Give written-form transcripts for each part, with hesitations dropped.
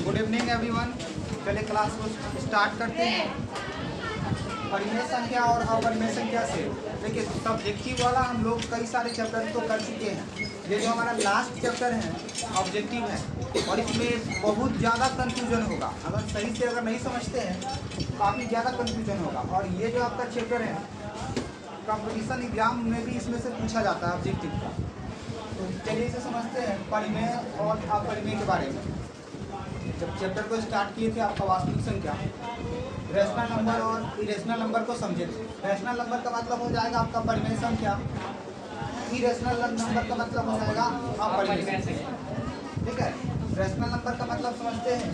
Good evening everyone. चलिए class को start करते हैं। परिमेय संख्या और अपरिमेय संख्या से देखिए सब्जेक्टिव वाला हम लोग कई सारे चैप्टर तो कर चुके हैं। ये जो हमारा लास्ट चैप्टर है ऑब्जेक्टिव है और इसमें बहुत ज़्यादा कन्फ्यूजन होगा। अगर सही से अगर नहीं समझते हैं तो काफ़ी ज़्यादा कन्फ्यूजन होगा। और ये जो आपका चैप्टर है कंपटीशन एग्जाम में भी इसमें से पूछा जाता है ऑब्जेक्टिव का। तो चलिए इसे समझते हैं परिमेय और अपरिमेय के बारे में। जब चैप्टर को स्टार्ट किए थे आपका वास्तविक संख्या, रैशनल नंबर और इरेशनल नंबर को समझे थे। रैशनल नंबर का मतलब हो जाएगा आपका परिमेय संख्या, इरेशनल नंबर का मतलब हो जाएगा अपरिमेय संख्या। ठीक है, रैशनल नंबर का मतलब समझते हैं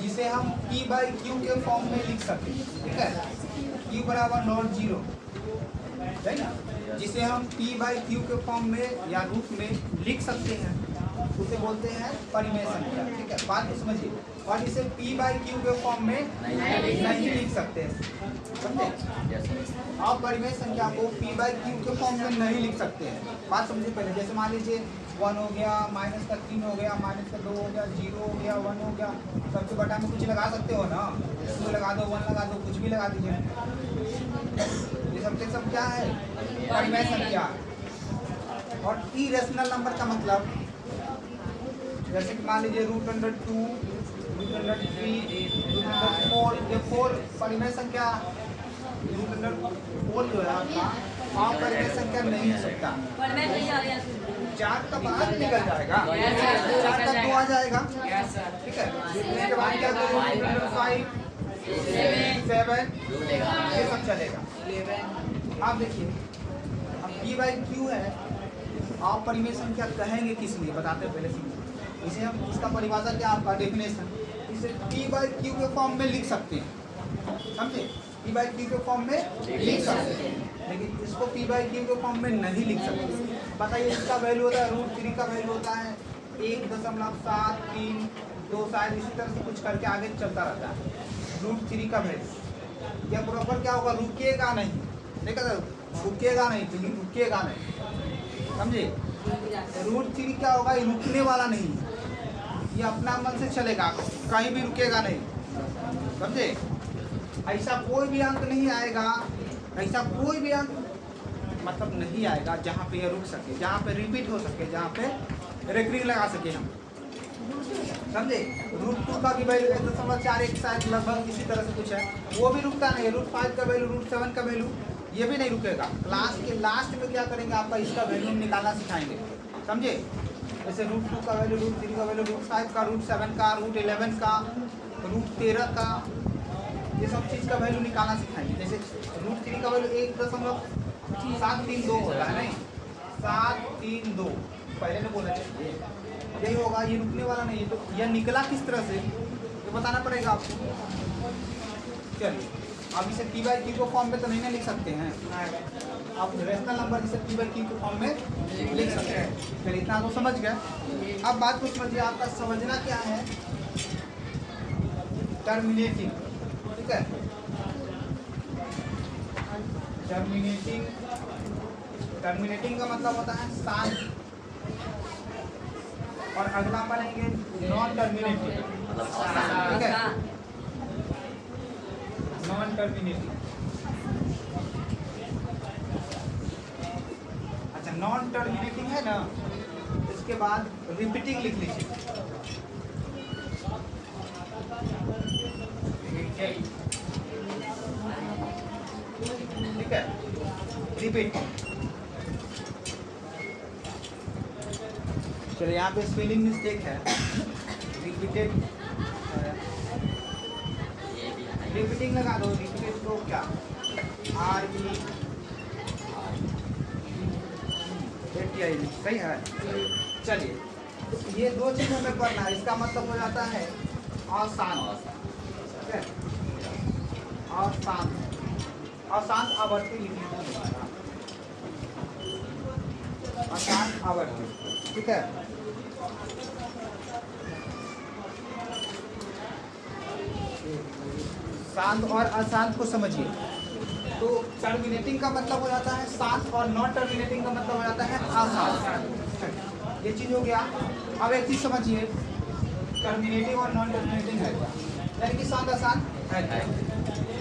जिसे हम p/q के फॉर्म में लिख सकते हैं। ठीक है, q बराबर नॉट जीरो है ना, जिसे हम p/q के फॉर्म में या रूप में लिख सकते हैं उसे बोलते हैं परिमेय संख्या। ठीक है, बात को समझिए। और इसे p/q के फॉर्म में नहीं लिख सकते हैं, समझे। अपरिमेय संख्या को p/q के फॉर्म में नहीं लिख सकते हैं। बात समझिए पहले। जैसे मान लीजिए 1 हो गया, -3 हो गया, -2 हो गया, 0 हो गया, 1 हो गया, सबके बटा में कुछ लगा सकते हो ना। 2 लगा दो, 1 लगा दो, कुछ भी लगा दीजिए। ये सब क्या है? परिमेय संख्या। और इरेशनल नंबर का मतलब जैसे कि मान लीजिए √2, √3, √4, ये 4 परिमेय संख्या। √4 जो है आपका अपरिमेय संख्या नहीं हो सकता। 4 का बाहर निकल जाएगा, 4 का 2 आ जाएगा। ठीक है, इसके बाद क्या करेंगे? 5, 7 ये सब चलेगा। आप देखिए अब p/q है, अपरिमेय संख्या कहेंगे किस लिए बताते पहले से। इसे हम इसका परिभाषा क्या आपका डेफिनेशन, इसे p/q के फॉर्म में लिख सकते हैं, समझे। p/q के फॉर्म में लिख सकते हैं, लेकिन इसको p/q के फॉर्म में नहीं लिख सकते। बताइए इसका वैल्यू होता है √3 का वैल्यू होता है 1.732 शायद, इसी तरह से कुछ करके आगे चलता रहता है। √3 का वैल्यू यह प्रॉपर क्या होगा? रुकेगा नहीं। देखा रुकेगा नहीं, तो ये रुकेगा नहीं, समझे। √3 क्या होगा? ये रुकने वाला नहीं, ये अपना मन से चलेगा, कहीं भी रुकेगा नहीं, समझे। ऐसा कोई भी अंक नहीं आएगा, ऐसा कोई भी अंक मतलब नहीं आएगा जहाँ पे ये रुक सके, जहाँ पे रिपीट हो सके, जहाँ पे रेकरिंग लगा सके हम, समझे। √2 का भी वैल्यू 1.41 शायद लगभग इसी तरह से कुछ है, वो भी रुकता नहीं है। √5 का वैल्यू, √7 का वैल्यू ये भी नहीं रुकेगा। क्लास के लास्ट में क्या करेंगे? आपका इसका वैल्यू निकालना सिखाएंगे, समझे। जैसे √2 का वैल्यू, √3 का वैल्यू, √5 का, √7 का, √11 का, √13 का, ये सब चीज़ का वैल्यू निकालना सिखाएंगे। जैसे √3 का वैल्यू 1.732 होता है, नहीं 732 पहले ने बोला चाहिए, यही होगा। ये रुकने वाला नहीं है, तो यह निकला किस तरह से ये बताना पड़ेगा आपको। चलिए अब इसे p/q को फॉर्म में तो नहीं ना लिख सकते हैं, आप रैशनल नंबर जिसे p/q के फॉर्म में लिख सकते हैं। चलिए इतना तो समझ गए। अब बात को समझिए, आपका समझना क्या है? टर्मिनेटिंग। ठीक है, टर्मिनेटिंग का मतलब होता है शांत, और अगला पढ़ेंगे नॉन टर्मिनेटिंग। ठीक है, नॉन टर्मिनेटिंग। अच्छा, नॉन टर्मिनेटिंग है ना, इसके बाद रिपीटिंग लिख लीजिए। ठीक है, रिपीट। चलिए यहाँ पे स्पेलिंग मिस्टेक है, रिपीटेड, रिपीटिंग लगा दो। रिपीटेड को क्या REPTING सही है। चलिए तो ये दो चीज़ हमें पढ़ना है, इसका मतलब हो जाता है अशांत। ठीक है, अशांत, अशांत आवर्ती लिखना, अशांत आवर्ती। ठीक है, शांत और अशांत को समझिए। तो टर्मिनेटिंग का मतलब हो जाता है शांत और नॉन टर्मिनेटिंग का मतलब हो जाता है अशांत। ये चीज हो गया। अब एक चीज समझिए, टर्मिनेटिंग और नॉन टर्मिनेटिंग है क्या, यानी कि शांत अशांत है क्या।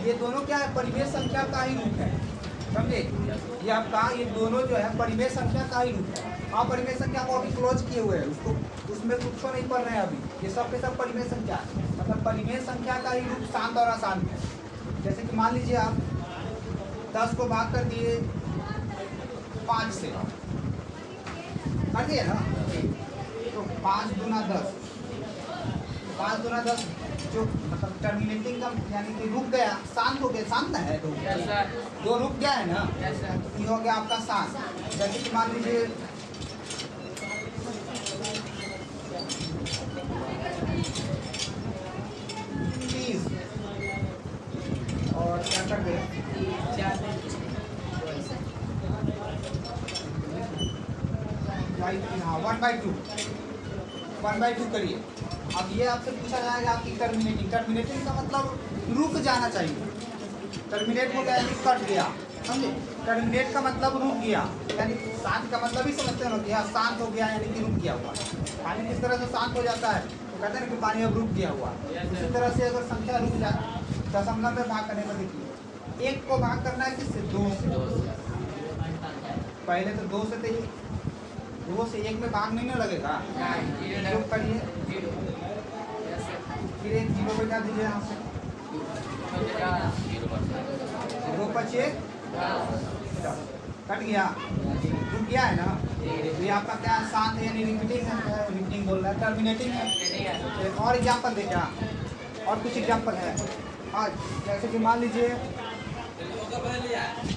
ये दोनों क्या है, परिमेय संख्या का ही रूप है, समझे। ये आपका ये दोनों जो है परिमेय संख्या का ही रूप है। आप परिमेय संख्या को अभी क्लोज किए हुए हैं, उसको उसमें कुछ तो नहीं पढ़ रहे हैं अभी। ये सब के सब परिमेय संख्या है, मतलब परिमेय संख्या का ही रूप शांत और अशांत है। जैसे कि मान लीजिए आप 10 को भाग कर दिए 5 से, कर दिए ना, तो 5 दूना 10, 5 दूना 10 जो मतलब टर्मिनेटिंग का यानी कि रुक गया, शांत हो गया, शांत ना है, दो रुक गया है ना, ये हो गया आपका शांत। जैसे कि मान लीजिए 30 और क्या कर दे 1/2 करिए। अब ये आपसे पूछा जाएगा आपकी टर्मिनेटिंग, टर्मिनेटिंग का मतलब रुक जाना चाहिए। टर्मिनेट हो गया यानी कट गया, समझे। टर्मिनेट का मतलब रुक गया, यानी शांत का मतलब ही समझते हो कि हाँ शांत हो गया यानी कि रुक गया हुआ। पानी किस तरह से शांत हो जाता है, तो कहते हैं ना कि पानी अब रुक गया हुआ। उसी तरह से अगर संख्या रुक जाए, दशमलव में भाग करने पर देखिए, 1 को भाग करना है किससे, 2 से। पहले तो 2 से थे, 2 से 1 में भाग नहीं ना लगेगा, जो करिए फिर एक 0 बजा दीजिए यहाँ से, 2 5 कट गया, रुक गया है ना। तो ये आपका क्या शांत है यानी रिपीटिंग है, रिपीटिंग बोल रहा है, टर्मिनेटिंग है। और एग्जाम्पल दे क्या, और कुछ एग्जाम्पल है। आज जैसे कि मान लीजिए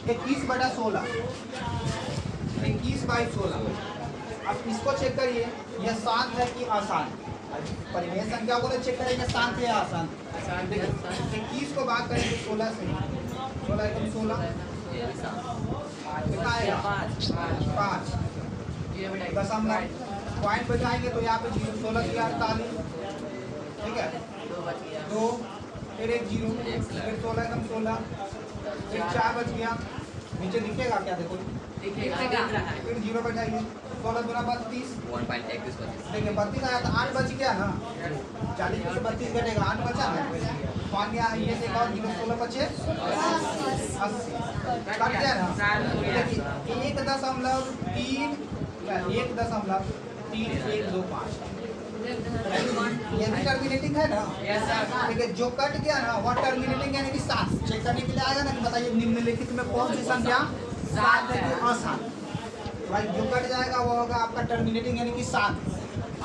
21/16, 21/16। अब इसको चेक करिए, यह शांत है कि अशांत। परिमेय संख्या को चेक करेंगे शांत है या अशांत। 21 को भाग करेंगे 16 से, 16 एकम 16 कितना आएगा 5 दशमलव, पॉइंट बचाएंगे तो यहाँ पे 16 की 48, ठीक है, 2 फिर एक 0 फिर 16 एकम 16 फिर 4 बच गया, नीचे दिखेगा क्या, देखो फिर 0 बचाइए, 16 दूना 32, देखिए 32 आया तो 8 बच गया ना, 40 में से 32 घटेगा 8 बचा ना, मान गया ये से और 0 16 बचे 80 कट गया ना। देखिए 1.3125 ये भी टर्मिनेटिंग है ना। देखिए जो कट गया ना वह टर्मिनेटिंग यानी कि शांत। चेक करने के लिए आएगा ना कि बताइए निम्नलिखित में कौन सी संख्या शांत है कि अशांत। भाई जो कट जाएगा वो होगा आपका टर्मिनेटिंग यानी कि शांत।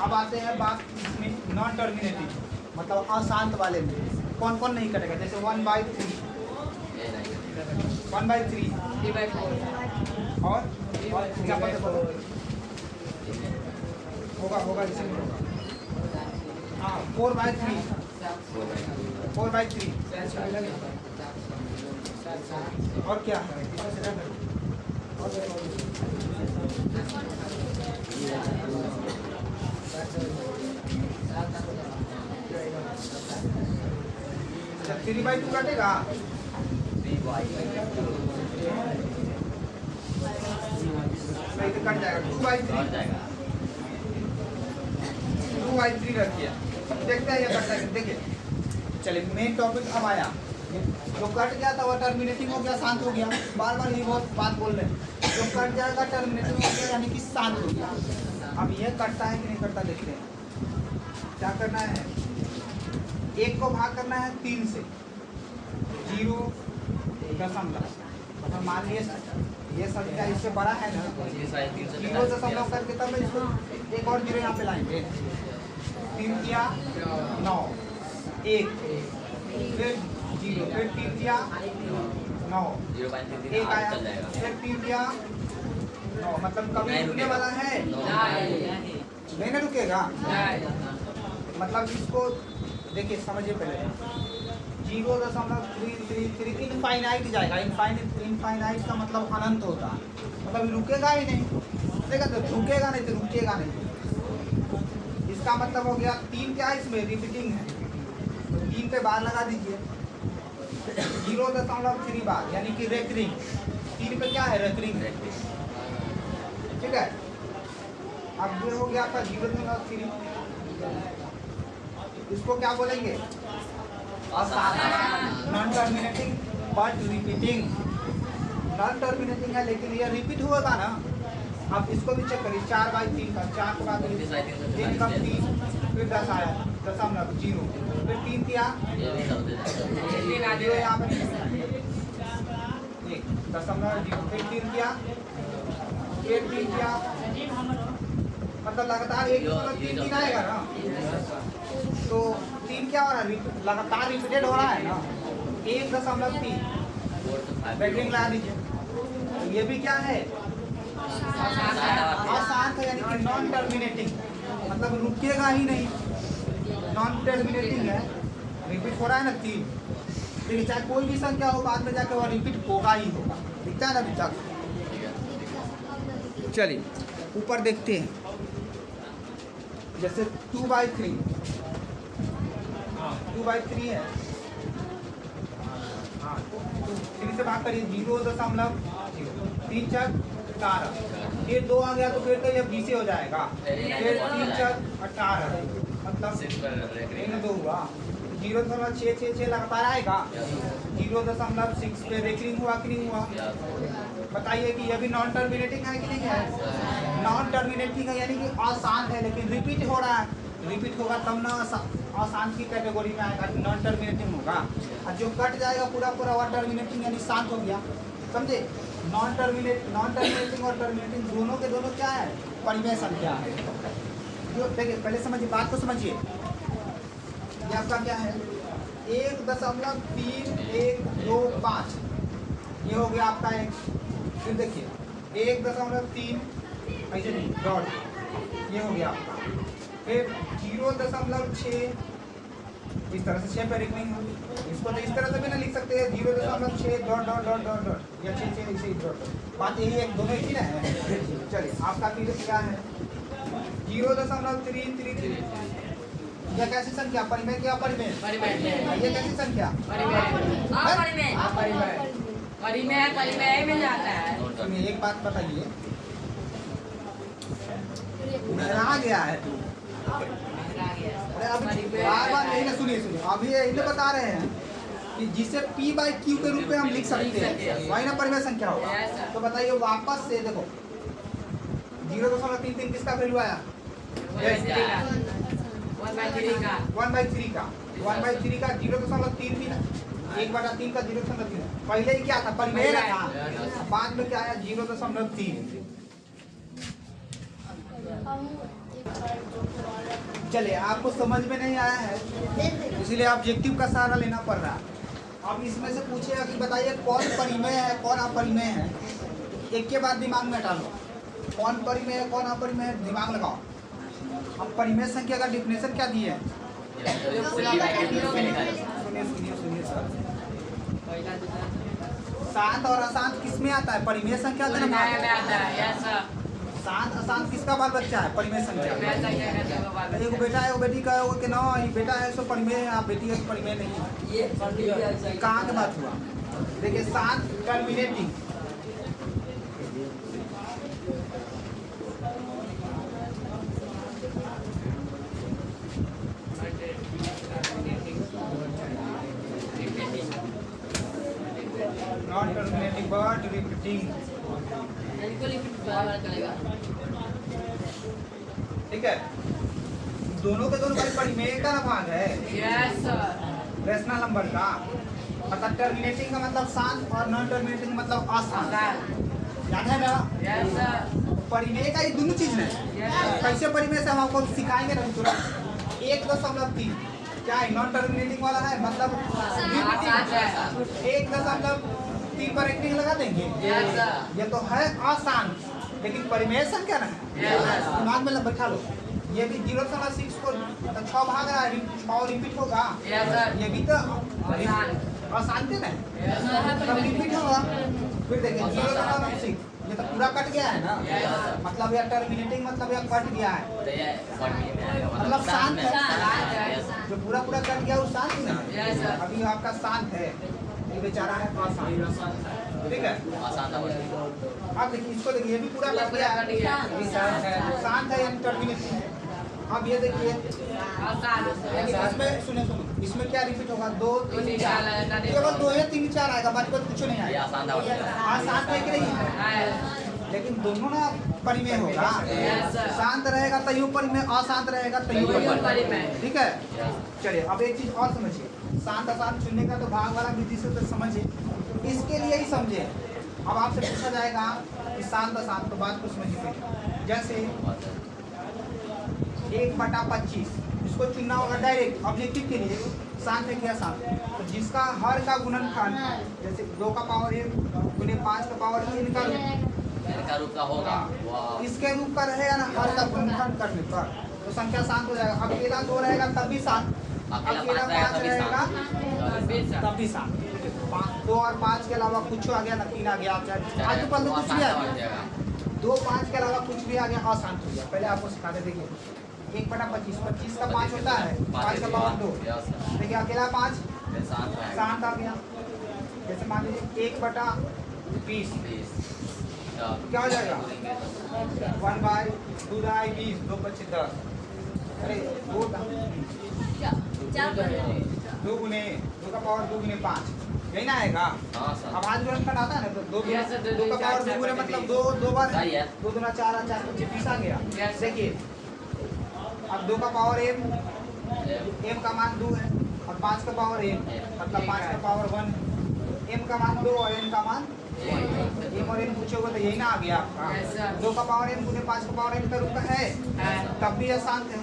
अब आते हैं बात इसमें नॉन टर्मिनेटिंग मतलब अशांत वाले में कौन कौन नहीं कटेगा। जैसे 1/3 और क्या पता होगा इसमें होगा। हाँ 4/3 और क्या है अच्छा 3/2 कटेगा, 2 कट जाएगा, 2/3 रखिए, देखते हैं ये कटता है। देखिए चलिए मेन टॉपिक अब आया, जो कट गया था वह टर्मिनेटिंग हो गया, शांत हो गया। बार बार ये बहुत बात बोल रहे हैं, जो कट जाएगा टर्मिनेटिंग हो गया यानी कि शांत हो गया। अब ये कटता है कि नहीं कटता देखते हैं। क्या करना है, 1 को भाग करना है 3 से, 0 दशमलव, मतलब मान लिए ये संख्या इससे बड़ा है ना, 0 दशमलव करके तब इसको एक और 0 यहाँ पे लाएंगे। 3 किया 9, 1 फिर 0 फिर 3 किया 9, 1 आया फिर 3 किया 9, मतलब कभी रुकने वाला है नहीं ना रुकेगा। मतलब इसको देखिए समझिए पहले, 0.333 इनफाइनाइट जाएगा। इनफाइनाइट का मतलब अनंत होता है, मतलब रुकेगा ही नहीं। देखा तो रुकेगा नहीं तो रुकेगा नहीं। इसका मतलब हो गया 3 क्या है इसमें रिपीटिंग है, तो 3 पे बार लगा दीजिए, 0.3 बार यानी कि रेकरिंग। 3 पे क्या है रेकरिंग, ठीक है। अब ये हो गया आपका 0.3, इसको क्या बोलेंगे? असाधारण, non terminating but repeating. Non terminating है लेकिन ये रिपीट होगा ना। अब इसको भी चेक करिए, 4/3 का 4 को बात 3 कम 3, फिर 10 आया 0.0, फिर 3 किया 0 यहाँ पे 1.0, फिर 3 किया, फिर 3 किया, मतलब लगातार 1.3 आएगा ना। तो 3 क्या हो रहा है? लगातार रिपीटेड हो रहा है ना। 1.3 बैटरिंग लगा दीजिए। ये भी क्या है? अशांत है, यानी कि नॉन टर्मिनेटिंग, मतलब रुकेगा ही नहीं। नॉन टर्मिनेटिंग है, रिपीट हो रहा है ना 3। देखिए चाहे कोई भी संख्या हो, बाद में जाकर वह रिपीट होगा ही होगा। दिखता है ना अभी तक? चलिए ऊपर देखते हैं, जैसे 2/3 है। हाँ, 3 से भाग करिए 0.0, 3 4 18, फिर 2 आ गया तो फिर तो ये 20 हो जाएगा। फिर 3 4 18, मतलब 2 हुआ, 0.666 लगातार आएगा। 0.6 पे रेकरिंग हुआ कि नहीं हुआ? बताइए कि ये भी नॉन टर्मिनेटिंग है कि नहीं है? नॉन टर्मिनेटिंग है, यानी कि अशांत है लेकिन रिपीट हो रहा है। रिपीट होगा तब ना अशांत की कैटेगरी में आएगा, नॉन टर्मिनेटिंग होगा। और जो कट जाएगा पूरा वह टर्मिनेटिंग यानी शांत हो गया। समझे? नॉन टर्मिनेटिंग और टर्मिनेटिंग दोनों के दोनों क्या है? परिमेय संख्या है। जो देखिए पहले समझिए, बात को समझिए। ये आपका क्या है? 1.3125, ये हो गया आपका एक। फिर देखिए 1.3 ऐसे नहीं डॉट, ये हो गया आपका। फिर 0.6, इस तरह से 6 पे रेकरिंग होगी। इसको तो इस तरह से भी ना लिख सकते हैं, 0.6 dot dot dot dot dot, या 6 ऐसे ही डॉट। बात यही है, दोनों ही ना है। चलिए आपका फिर क्या है? 0.333। यह कैसी संख्या? परिमेय क्या अपरिमेय? ये कैसी संख्या? परिमेय में जाता है। सुनिए एक बात बताइए, आ गया है तू। अरे अभी बार यही ना, सुनिए अभी यही तो बता रहे हैं कि जिसे P/Q के रूप में हम लिख सकते हैं, वही ना परिमेय संख्या होगा। तो बताइए वापस से देखो, 0.33 किसका वैल्यू आया? 1/3 का 0.3 भी ना, 1/3 का 0.3। पहले ही क्या था? परिमेय था। बाद में क्या आया? 0.3। चलिए आपको समझ में नहीं आया है, इसीलिए ऑब्जेक्टिव का सहारा लेना पड़ रहा है। अब इसमें से पूछेगा कि बताइए कौन परिमेय है कौन अपरिमेय है। एक के बाद दिमाग में डालो, कौन परिमेय है कौन अपरिमेय है, दिमाग लगाओ। अब परिमेय संख्या का डिफिनेशन क्या दिए है? सुनिए सर, शांत और अशांत किस में आता है? परिमेय संख्या में आता है। शांत अशांत किसका बाल बच्चा है? परिमेय संख्या। एक बेटा है, वो बेटी का है, कि ना ये बेटा है सो परिमेय है, आप बेटी है तो परिमेय नहीं है। ये कहाँ की बात हुआ? देखिए शांत terminating, not terminating but repeating. ठीक है, दोनों के दोनों परिमेय का ना भाग है। रेशनल नंबर का मतलब टर्मिनेटिंग का मतलब शांत और नॉन टर्मिनेटिंग का मतलब अशांत। याद है ना? परिमेय का ये दोनों चीज है। कैसे परिमेय से हम आपको सिखाएंगे ना तुरंत। 1.3 क्या है? नॉन टर्मिनेटिंग वाला है, मतलब 1.3 पर रेकरिंग लगा देंगे। ये तो है अशांत, लेकिन परिमेय संख्या ना है। दिमाग में बैठा लो, ये भी 0.6 को 6 भाग रहा है, 6 रिपीट होगा। ये भी तो अशांत है ना, तब रिपीट होगा। फिर देखिए 0.6, ये तो पूरा कट गया है ना, मतलब यह टर्मिनेटिंग मतलब यह कट गया है, मतलब शांत है। जो पूरा कट गया वो शांत है। अभी आपका शांत है, ये बेचारा है अशांत। ठीक है। अब देखिए इसको देखिए, ये भी पूरा कट गया है, शांत है यानी टर्मिनेटिंग है। अब ये देखिए इसमें सुने इसमें क्या रिपीट होगा, 2 3 4, केवल 2 या 3 4 आएगा, बाकी कुछ नहीं आएगा। शांत है कि नहीं, लेकिन दोनों ना परिमेय होगा, शांत रहेगा तैयो परिमेय, अशांत रहेगा तैयो परिमेय, ठीक है। चलिए अब एक चीज और समझिए, शांत अशांत चुनने का तो भाग वाला विधि से तो समझिए, इसके लिए ही समझे। अब आपसे पूछा जाएगा कि शांत अशांत, तो बात को समझिए। जैसे 1/25 इसको चुनना होगा डायरेक्ट ऑब्जेक्टिव के लिए, शांत है क्या शांत, तो जिसका हर का गुणनखंड जैसे 2 का पावर n गुने 5 का पावर n का रूप का होगा, इसके रूप का रहेगा ना हर का गुणनखंड करने पर, तो संख्या शांत हो जाएगा। अकेला 2 रहेगा तब भी शांत, अकेला 5 रहेगा तब भी शांत। 2 और 5 के अलावा कुछ आ गया ना, 3 आ गया, आज तो पहले कुछ भी आ गया, 2 5 के अलावा कुछ भी आ गया अशांत हो गया। पहले आपको सिखा दे, देखिए 1/25, 25 का 5 होता है, 5 का पावर 2, देखिए अकेला 5 शांत आ गया। जैसे मान लीजिए 1/20 क्या हो जाएगा, 1/2 20, 2 25 10, अरे 2 गुने 2 का पावर 2 गुने 5, यही ना आएगा। अब आज गुणनखंड आता है ना, तो 2 का पावर 2 गुने मतलब 2 बार, 2 दूना 4 4 25 20 आ गया। देखिए अब 2 का पावर m का मान 2 है, और 5 का पावर m मतलब 5 का पावर 1, m का मान 2 और n का मान m और n पूछोगे तो यही ना आ गया आपका। 2 का पावर m गुने 5 का पावर n का रूप का है, तब भी यह शांत है।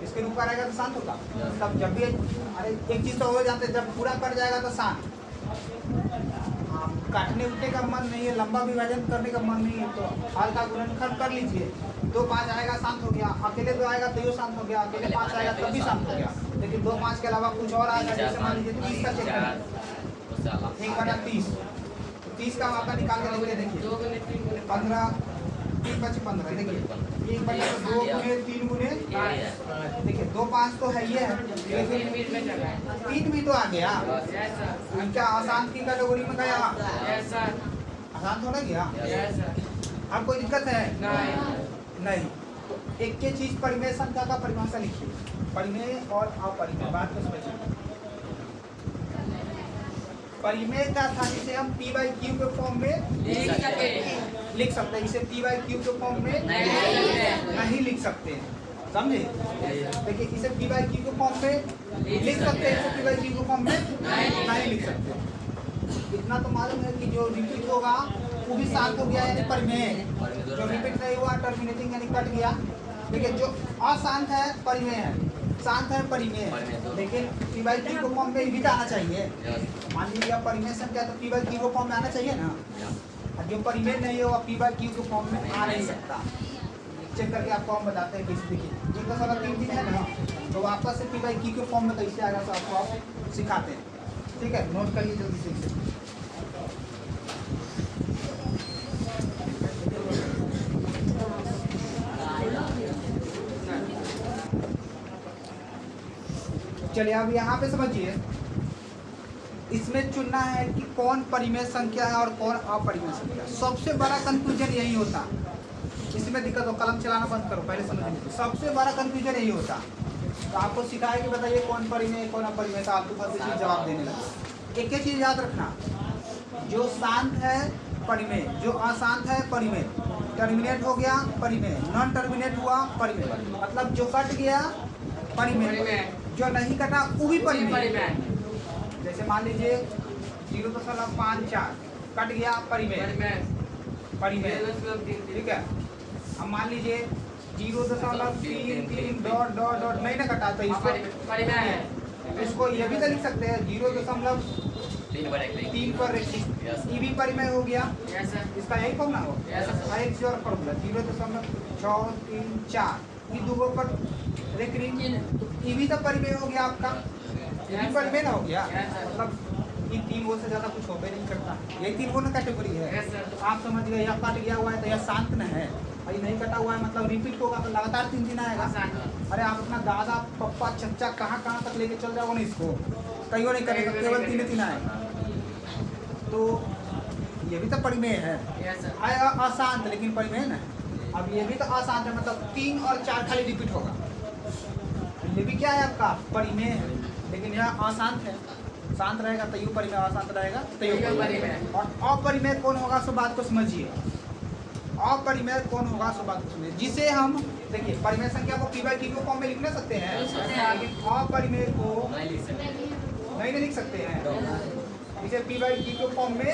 इसके रूप का रहेगा तो शांत होगा। तब जब भी अरे एक चीज तो हो जाते, जब पूरा कट जाएगा तो शांत, काटने उठने का मन नहीं है, लंबा विभाजन करने का मन नहीं है, तो हल्का गुणनखंड कर लीजिए। 2 5 आएगा शांत हो गया, अकेले 2 आएगा तो ये शांत हो गया, अकेले 5 आएगा तब भी शांत हो गया। लेकिन 2 5 के अलावा कुछ और आएगा, जैसे मान लीजिए 30 का चेक करें, 1/30, 30 का आपका निकाल के देखिए 15 3 5 15, देखिए 1/2 गुने 3 गुने, देखिए 2 5 तो है ये है, 3 भी तो आ गया, क्या अशांत की कैटेगरी में गया, अशांत हो गया। अब कोई दिक्कत है नहीं। एक के चीज परिमेय संख्या का परिभाषा लिखिए, परिमेय और अपरिमेय, बात को समझिए। परिमेय का था जिसे हम p/q के फॉर्म में लिख सकते हैं, इसे p/q के फॉर्म में नहीं लिख सकते हैं, समझे। देखिए इसे p/q के फॉर्म में लिख सकते हैं, इसे p/q के फॉर्म में नहीं लिख सकते। इतना तो मालूम है कि जो रिपीट होगा वो भी शांत हो गया यानी परिमेय, जो रिपीट नहीं हुआ टर्मिनेटिंग यानी कट गया। देखिए जो अशांत है परिमेय है, शांत है परिमेय है, लेकिन p/q के फॉर्म में भी आना चाहिए। मान लीजिए परिमेय संख्या तो p/q के फॉर्म में आना चाहिए ना, और जो परिमेय नहीं होगा p/q के फॉर्म में आ नहीं सकता। चेक करके आपको हम बताते हैं कैसे। देखिए ये तो सारा 3 दिन है ना, तो वापस से p/q के फॉर्म में कैसे आएगा तो आपको आप सिखाते हैं, ठीक है। नोट करिए जल्दी से। चलिए अब यहाँ पे समझिए, इसमें चुनना है कि कौन परिमेय संख्या है और कौन अपरिमेय संख्या। सबसे बड़ा कंफ्यूजन यही होता, इसमें दिक्कत हो, कलम चलाना बंद करो, पहले समझ लीजिए। सबसे बड़ा कंफ्यूजन यही होता, तो आपको सिखाया कि बताइए कौन परिमेय कौन अपरिमेय, तो आपको बस इसी जवाब देने लगे। एक ही चीज याद रखना, जो शांत है परिमेय, जो अशांत है परिमेय, टर्मिनेट हो गया परिमेय, नॉन टर्मिनेट हुआ परिमेय, मतलब जो कट गया परिमेय, जो नहीं कटा वो भी परिमेय। जैसे मान लीजिए 0.54 कट गया परिमेय, ठीक है। अब मान लीजिए 0.33 डॉट डॉट डॉट नहीं ना कटा, तो इसको ये भी तो लिख सकते हैं 0.3 पर ये भी परिमेय हो गया। इसका यही फॉर्मूला हो, एक चीज और फॉर्मूला 0.634 ये दो पर रेकरिंग, ये भी तो परिमेय हो गया आपका, ये भी परिमेय ना हो गया। मतलब ये 3 वो से ज्यादा कुछ हो भी नहीं करता, यही 3 वो ना कैटेगरी है। तो आप समझ गए, यह कट गया हुआ है तो यह शांत न है, और ये नहीं कटा हुआ है मतलब रिपीट होगा तो लगातार 3 दिन आएगा। अरे आप अपना दादा पप्पा चच्चा कहाँ तक लेके चल जाओगे ना, इसको कहीं नहीं करेगा, केवल 3 दिन आएगा। तो ये भी तो परिमेय है, अशांत लेकिन परिमेय ना। अब ये भी तो अशांत है, मतलब 3 और 4 खाली रिपीट होगा। ये भी क्या है आपका परिमेय है, लेकिन यह अशांत है। शांत रहेगा तो यू परिमेय, अशांत रहेगा तो यू परिमेय। और अपरिमेय कौन होगा सो बात को समझिए। अपरिमेय कौन होगा सो बात को समझिए, जिसे हम देखिए परिमेय संख्या को p/q के फॉर्म में लिख ना सकते हैं, लेकिन अपरिमेय को नहीं लिख सकते हैं, इसे p/q के फॉर्म में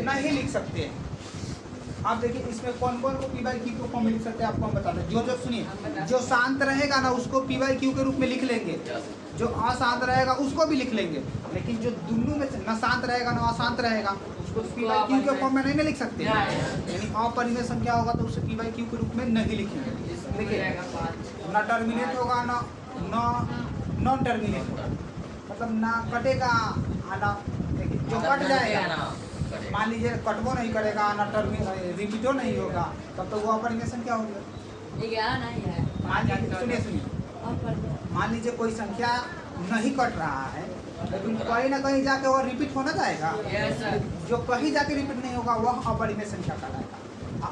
नहीं लिख सकते हैं। आप देखिए इसमें कौन कौन को p/q के फॉर्म में लिख सकते हैं, आपको हम बताते हैं। जो सुनिए, जो शांत रहेगा ना उसको p/q के रूप में लिख लेंगे, जो अशांत रहेगा उसको भी लिख लेंगे, लेकिन जो दोनों में से न शांत रहेगा न अशांत रहेगा उसको p/q के फॉर्म में नहीं लिख सकते। यानी अपरिमेय संख्या होगा तो उसे p/q के रूप में नहीं लिखेंगे। देखिए न टर्मिनेट होगा न नॉन टर्मिनेट होगा, मतलब ना कटेगा ना, देखिए जो कट जाएगा मान लीजिए कटबो नहीं करेगा ना रिपीटो नहीं होगा, तब तो वो अपरिमेय संख्या हो गया। सुनिए मान लीजिए कोई संख्या नहीं कट रहा है, लेकिन कहीं ना कहीं जाके वो रिपीट होना जाएगा। जो कहीं जाके रिपीट नहीं होगा वह अपरिमेय संख्या कहलाएगा।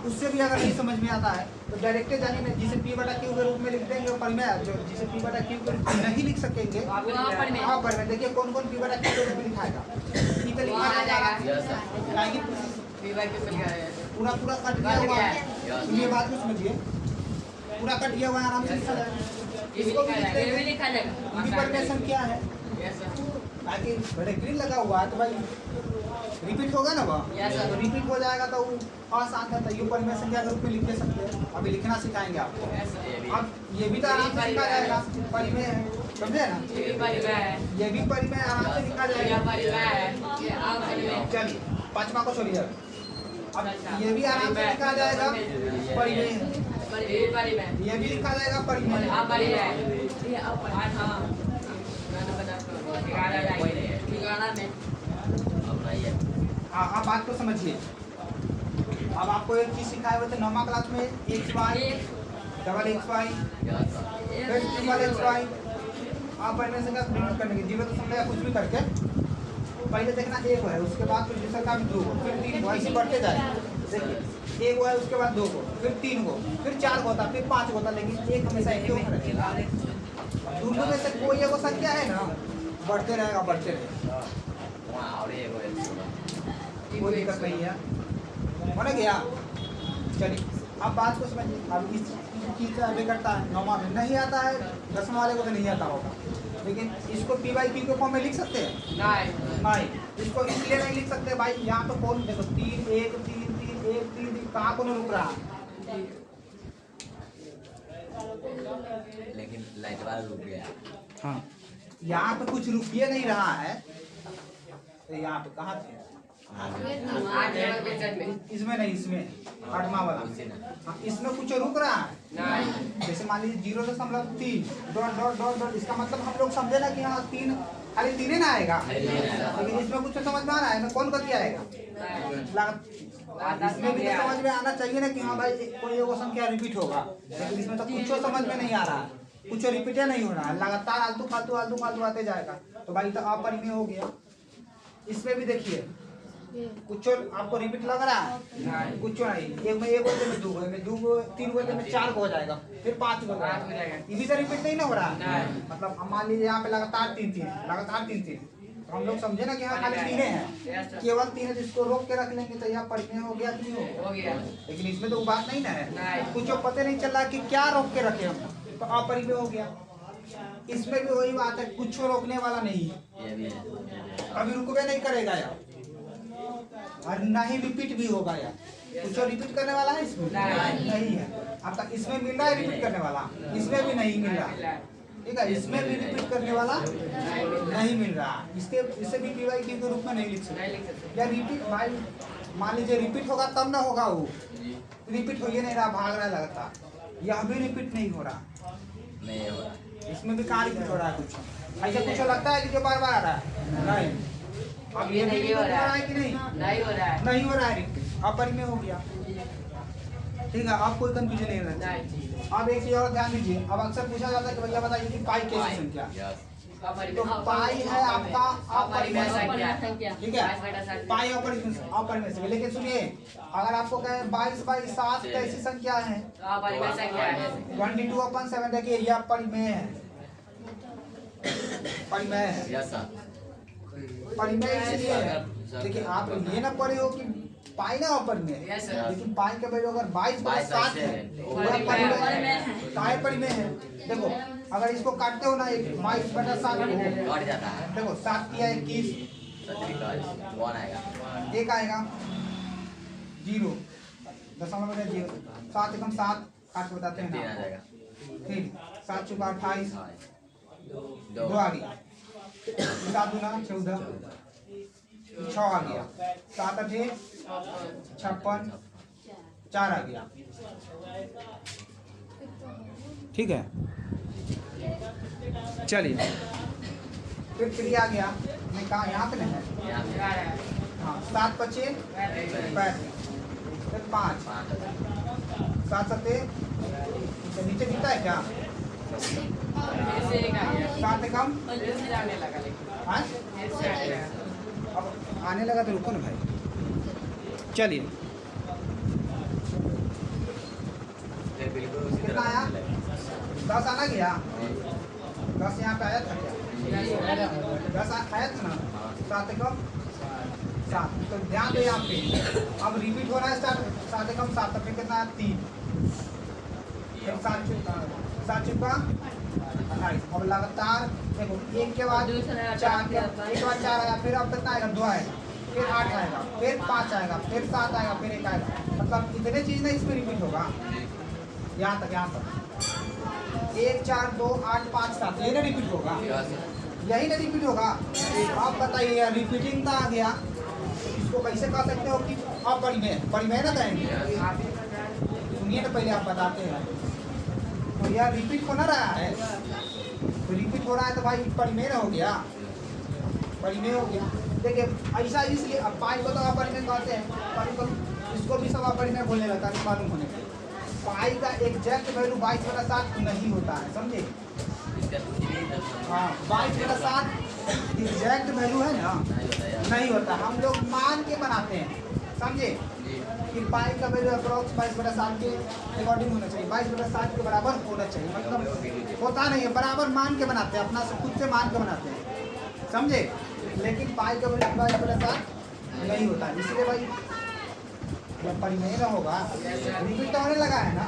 उससे भी अगर नहीं समझ में आता है तो डायरेक्ट जानिए, जिसे p/q के रूप में लिख देंगे वो परिमेय, जो जिसे p/q के रूप में नहीं लिख सकेंगे अपरिमेय। देखिए कौन कौन p/q के रूप में लिखाएगा, लिखा जाएगा पूरा कट गया हुआ है। सुनिए बात को समझिए, पूरा कट गया हुआ है, आराम से लिखा जाएगा। इसको भी लिखा जाएगा, परिमेय संख्या है ताकि बड़े ग्रीन लगा हुआ है तो भाई रिपीट होगा ना वह, तो रिपीट हो जाएगा तो अशांत है, तो यू परिमेय संख्या के रूप में लिख दे सकते हैं। अभी लिखना सिखाएंगे आपको। अब ये भी तो आराम से लिखा जाएगा, परिमेय है, समझे ना, ये भी परिमेय आराम से लिखा जाएगा। चलिए 5वां को छोड़िए, अब ये भी आराम से लिखा जाएगा परिमेय, ये भी लिखा जाएगा परिमेय। हाँ आप बात को समझिए। अब आपको एक चीज सिखाए हुए थे 9वीं क्लास में, xy डबल xy फिर ट्रिपल xy। आप परिमेय संख्या प्रिंट करने की 0 या कुछ भी करके पहले देखना 1 है, उसके बाद फिर दूसरा का 2 हो, फिर 3 हो, ऐसे बढ़ते जाए। देखिए 1 है उसके बाद 2 हो, फिर 3 हो, फिर 4 होता, फिर 5 होता, लेकिन 1 हमेशा एक ही रहेगा। दोनों में से कोई एक संख्या है ना बढ़ते रहेगा, बढ़ते रहेगा, कोई दिक्कत नहीं है, होने गया। चलिए अब बात को समझिए। अब इस चीज़ से अभी करता है 9वां में नहीं आता है, 10वां वाले को तो नहीं आता होगा, लेकिन इसको p/q के फॉर्म में लिख सकते हैं नहीं, इसको इसलिए नहीं लिख सकते भाई, यहाँ तो कौन देखो 3 1 3 3 1 3 कहाँ कौन रुक रहा है, लेकिन लाइट वाला रुक गया। हाँ यहाँ पे कुछ रुकिए नहीं रहा है, तो यहाँ पे कहाँ थे, इसमें नहीं, इसमें 8वां वाला, हाँ इसमें कुछ रुक रहा है। जैसे मान लीजिए 0.3 डॉट डॉट डॉट डॉट, इसका मतलब हम लोग समझे ना कि हाँ 3 खाली 3 ना आएगा, लेकिन इसमें कुछ समझ में आ रहा है ना, कौन गति आएगा, इसमें भी तो समझ में आना चाहिए ना कि हाँ भाई कोई वो संख्या रिपीट होगा, लेकिन इसमें तो कुछ समझ में नहीं आ रहा है, कुछ रिपीट नहीं हो रहा है, लगातार आलतू फालतू आते जाएगा, तो भाई तो अपरिमेय हो गया। इसमें भी देखिए कुछ आपको रिपीट लग रहा है, कुछ नहीं, एक में 1 बोलते में 2 में 2 3 बोलते में 4 हो जाएगा, फिर 5 हो जाएगा, ये भी तो रिपीट नहीं ना हो रहा है। मतलब मान लीजिए यहाँ पे लगातार 3 तो हम लोग समझे ना कि हाँ खाली 3 हैं, केवल 3 है, जिसको रोक के रख लेंगे तो यह परिमेय हो गया कि नहीं हो गया। लेकिन इसमें तो बात नहीं ना है, कुछ पता नहीं चल रहा कि क्या रोक के रखे हम, तो अपरिमेय हो गया। इसमें भी वही बात है, कुछ रोकने वाला नहीं है, अभी रुकवे नहीं करेगा यार, और ना ही रिपीट भी होगा यार, कुछ रिपीट करने वाला है इसमें नहीं है। आपका इसमें मिल रहा है रिपीट करने वाला, इसमें भी नहीं मिल रहा, ठीक है, इसमें भी रिपीट करने वाला नहीं मिल रहा, इससे भी p/q के रूप में नहीं लिख सकते। या रिपीट भाई मान लीजिए रिपीट होगा तब ना होगा, वो रिपीट हो ही नहीं रहा, भाग रहा लगता, यह भी रिपीट नहीं हो रहा, इसमें भी कहाँ रिपीट हो रहा है, कुछ ऐसा कुछ लगता है कि जो बार बार आ रहा है, नहीं। अब ये नहीं हो रहा है कि नहीं हो रहा है रिपीट, अपरिमेय हो गया, ठीक है। आप कोई कंफ्यूजन नहीं रहता। अब एक चीज और ध्यान दीजिए, अब अक्सर पूछा जाता है कि भैया बताइए कि पाई कैसी संख्या, तो पाई है आपका अपरिमेय संख्या, ठीक है, पाई अपरिमेय संख्या। लेकिन सुनिए, अगर आपको कहे 22/7 कैसी संख्या है, 22/7, देखिए यह परिमेय है, परिमेय है, परिमेय इसलिए है। देखिए आप ये ना पढ़े हो कि पाई ना अपरिमेय, लेकिन पाई का वैल्यू अगर 22/7 है वह परिमेय है। देखो अगर इसको काटते हो ना, 22/7 कट जाता है। देखो 7 किया 21, एक आएगा 0, दशमलव में 0, 7 एकम 7, काट के बताते हैं ना, फिर 7 चौका 28, 2 आ गया, 7 दूना 14, 6 आ गया, 7 8 56, 4 आ गया, ठीक है। चलिए फिर 3 आ गया, मैं कहा यहाँ पे नहीं है, हाँ 7 5 35, फिर 5 7 7 नीचे दिखता है क्या, 7 एकम, हाँ अब आने लगा तो रुको ना भाई। चलिए कितना आया, 10 आना गया, 10 यहाँ पे आया था क्या, 10 आया था ना, 7 एकम 7, तो ध्यान दो यहाँ पे, अब रिपीट हो रहा है 7 एकम 7, तो फिर कितना है 3, फिर 7 चुका 28, अब लगातार देखो, एक के बाद 4, एक बाद 4 आया, फिर अब कितना आएगा 2 आएगा, फिर 8 आएगा, फिर 5 आएगा, फिर 7 आएगा, फिर 1 आएगा, मतलब इतने चीज ना इसमें रिपीट होगा, यहाँ तक 1 4 2 8 5 7, ये ना रिपीट होगा, यही ना रिपीट होगा। आप बताइए रिपीटिंग का आ गया, इसको कैसे कह सकते हो कि अपरिमेय, परिमेय ना कहेंगे, सुनिए ना पहले आप बताते हैं, तो यह रिपीट हो ना रहा है, तो रिपीट हो रहा है तो भाई परिमेय हो गया, परिमेय हो गया। देखिए ऐसा इसलिए अब पाई को तो अपरिमेय कहते हैं, पाई को इसको भी सब अपरिमेय बोलने लगता है मालूम होने पर। पाई का एग्जैक्ट वैल्यू 22/7 नहीं होता है, समझे, हाँ 22/7 एग्जैक्ट वैल्यू है ना, नहीं होता, हम लोग मान के बनाते हैं, समझे, कि पाई का वैल्यू अप्रॉक्स 22/7 के अकॉर्डिंग होना चाहिए, 22/7 के बराबर होना चाहिए, मतलब होता नहीं है, बराबर मान के बनाते हैं, अपना से खुद से मान के बनाते हैं, समझे। लेकिन पाई का वैल्यू 22/7 नहीं होता, इसलिए भाई जब परिमेय ना होगा, रिपीट तो होने लगा है ना,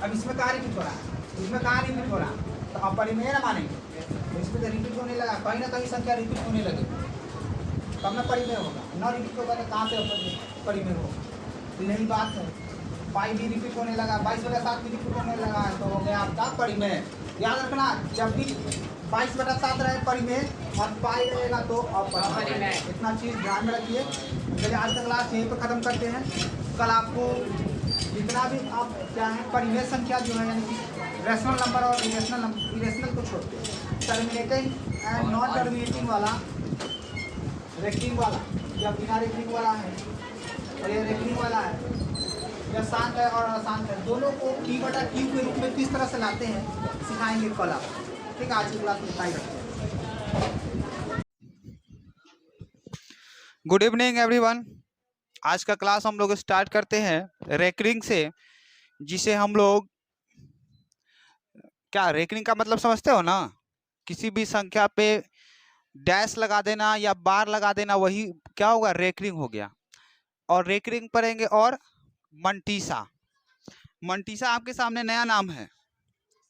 अब इसमें कहाँ रिपीट हो रहा है, इसमें कहाँ रिपीट हो रहा है, तो अब परिमेय ना मानेंगे, तो इसमें तो रिपीट होने लगा, कहीं ना कहीं संख्या रिपीट होने लगे, तब ना परिमेय होगा, ना रिपीट होगा तो कहाँ से परिमेय होगा, तो यही बात है। पाई भी रिपीट होने लगा, 22/7 भी रिपीट होने लगा, तो हो गया आपका परिमेय। याद रखना, जब भी 22/7 रहे परिमेय और पाई रहेगा तो अपरिमेय, इतना चीज़ ध्यान में रखिए। चलिए आज का क्लास यहीं पर ख़त्म करते हैं, कल आपको जितना भी आप चाहें परिमेय संख्या जो है, यानी कि रेशनल नंबर और इरेशनल को छोड़ के टर्मिनेटिंग एंड नॉन टर्मिनेटिंग वाला, रेक्टिंग वाला या बिना रेक्टिंग वाला है, और ये रेक्टिंग वाला है, या शांत है और अशांत है, दोनों को P/Q के रूप में किस तरह से लाते हैं सिखाएंगे कल आप, ठीक है। आज की क्लास में इतना ही रखते हैं। Good evening everyone. आज का क्लास हम लोग स्टार्ट करते हैं रेकरिंग से, जिसे हम लोग, क्या रेकरिंग का मतलब समझते हो ना, किसी भी संख्या पे डैश लगा देना या बार लगा देना, वही क्या होगा, रेकरिंग हो गया। और रेकरिंग पढ़ेंगे, और मंटीसा, मंटीसा आपके सामने नया नाम है,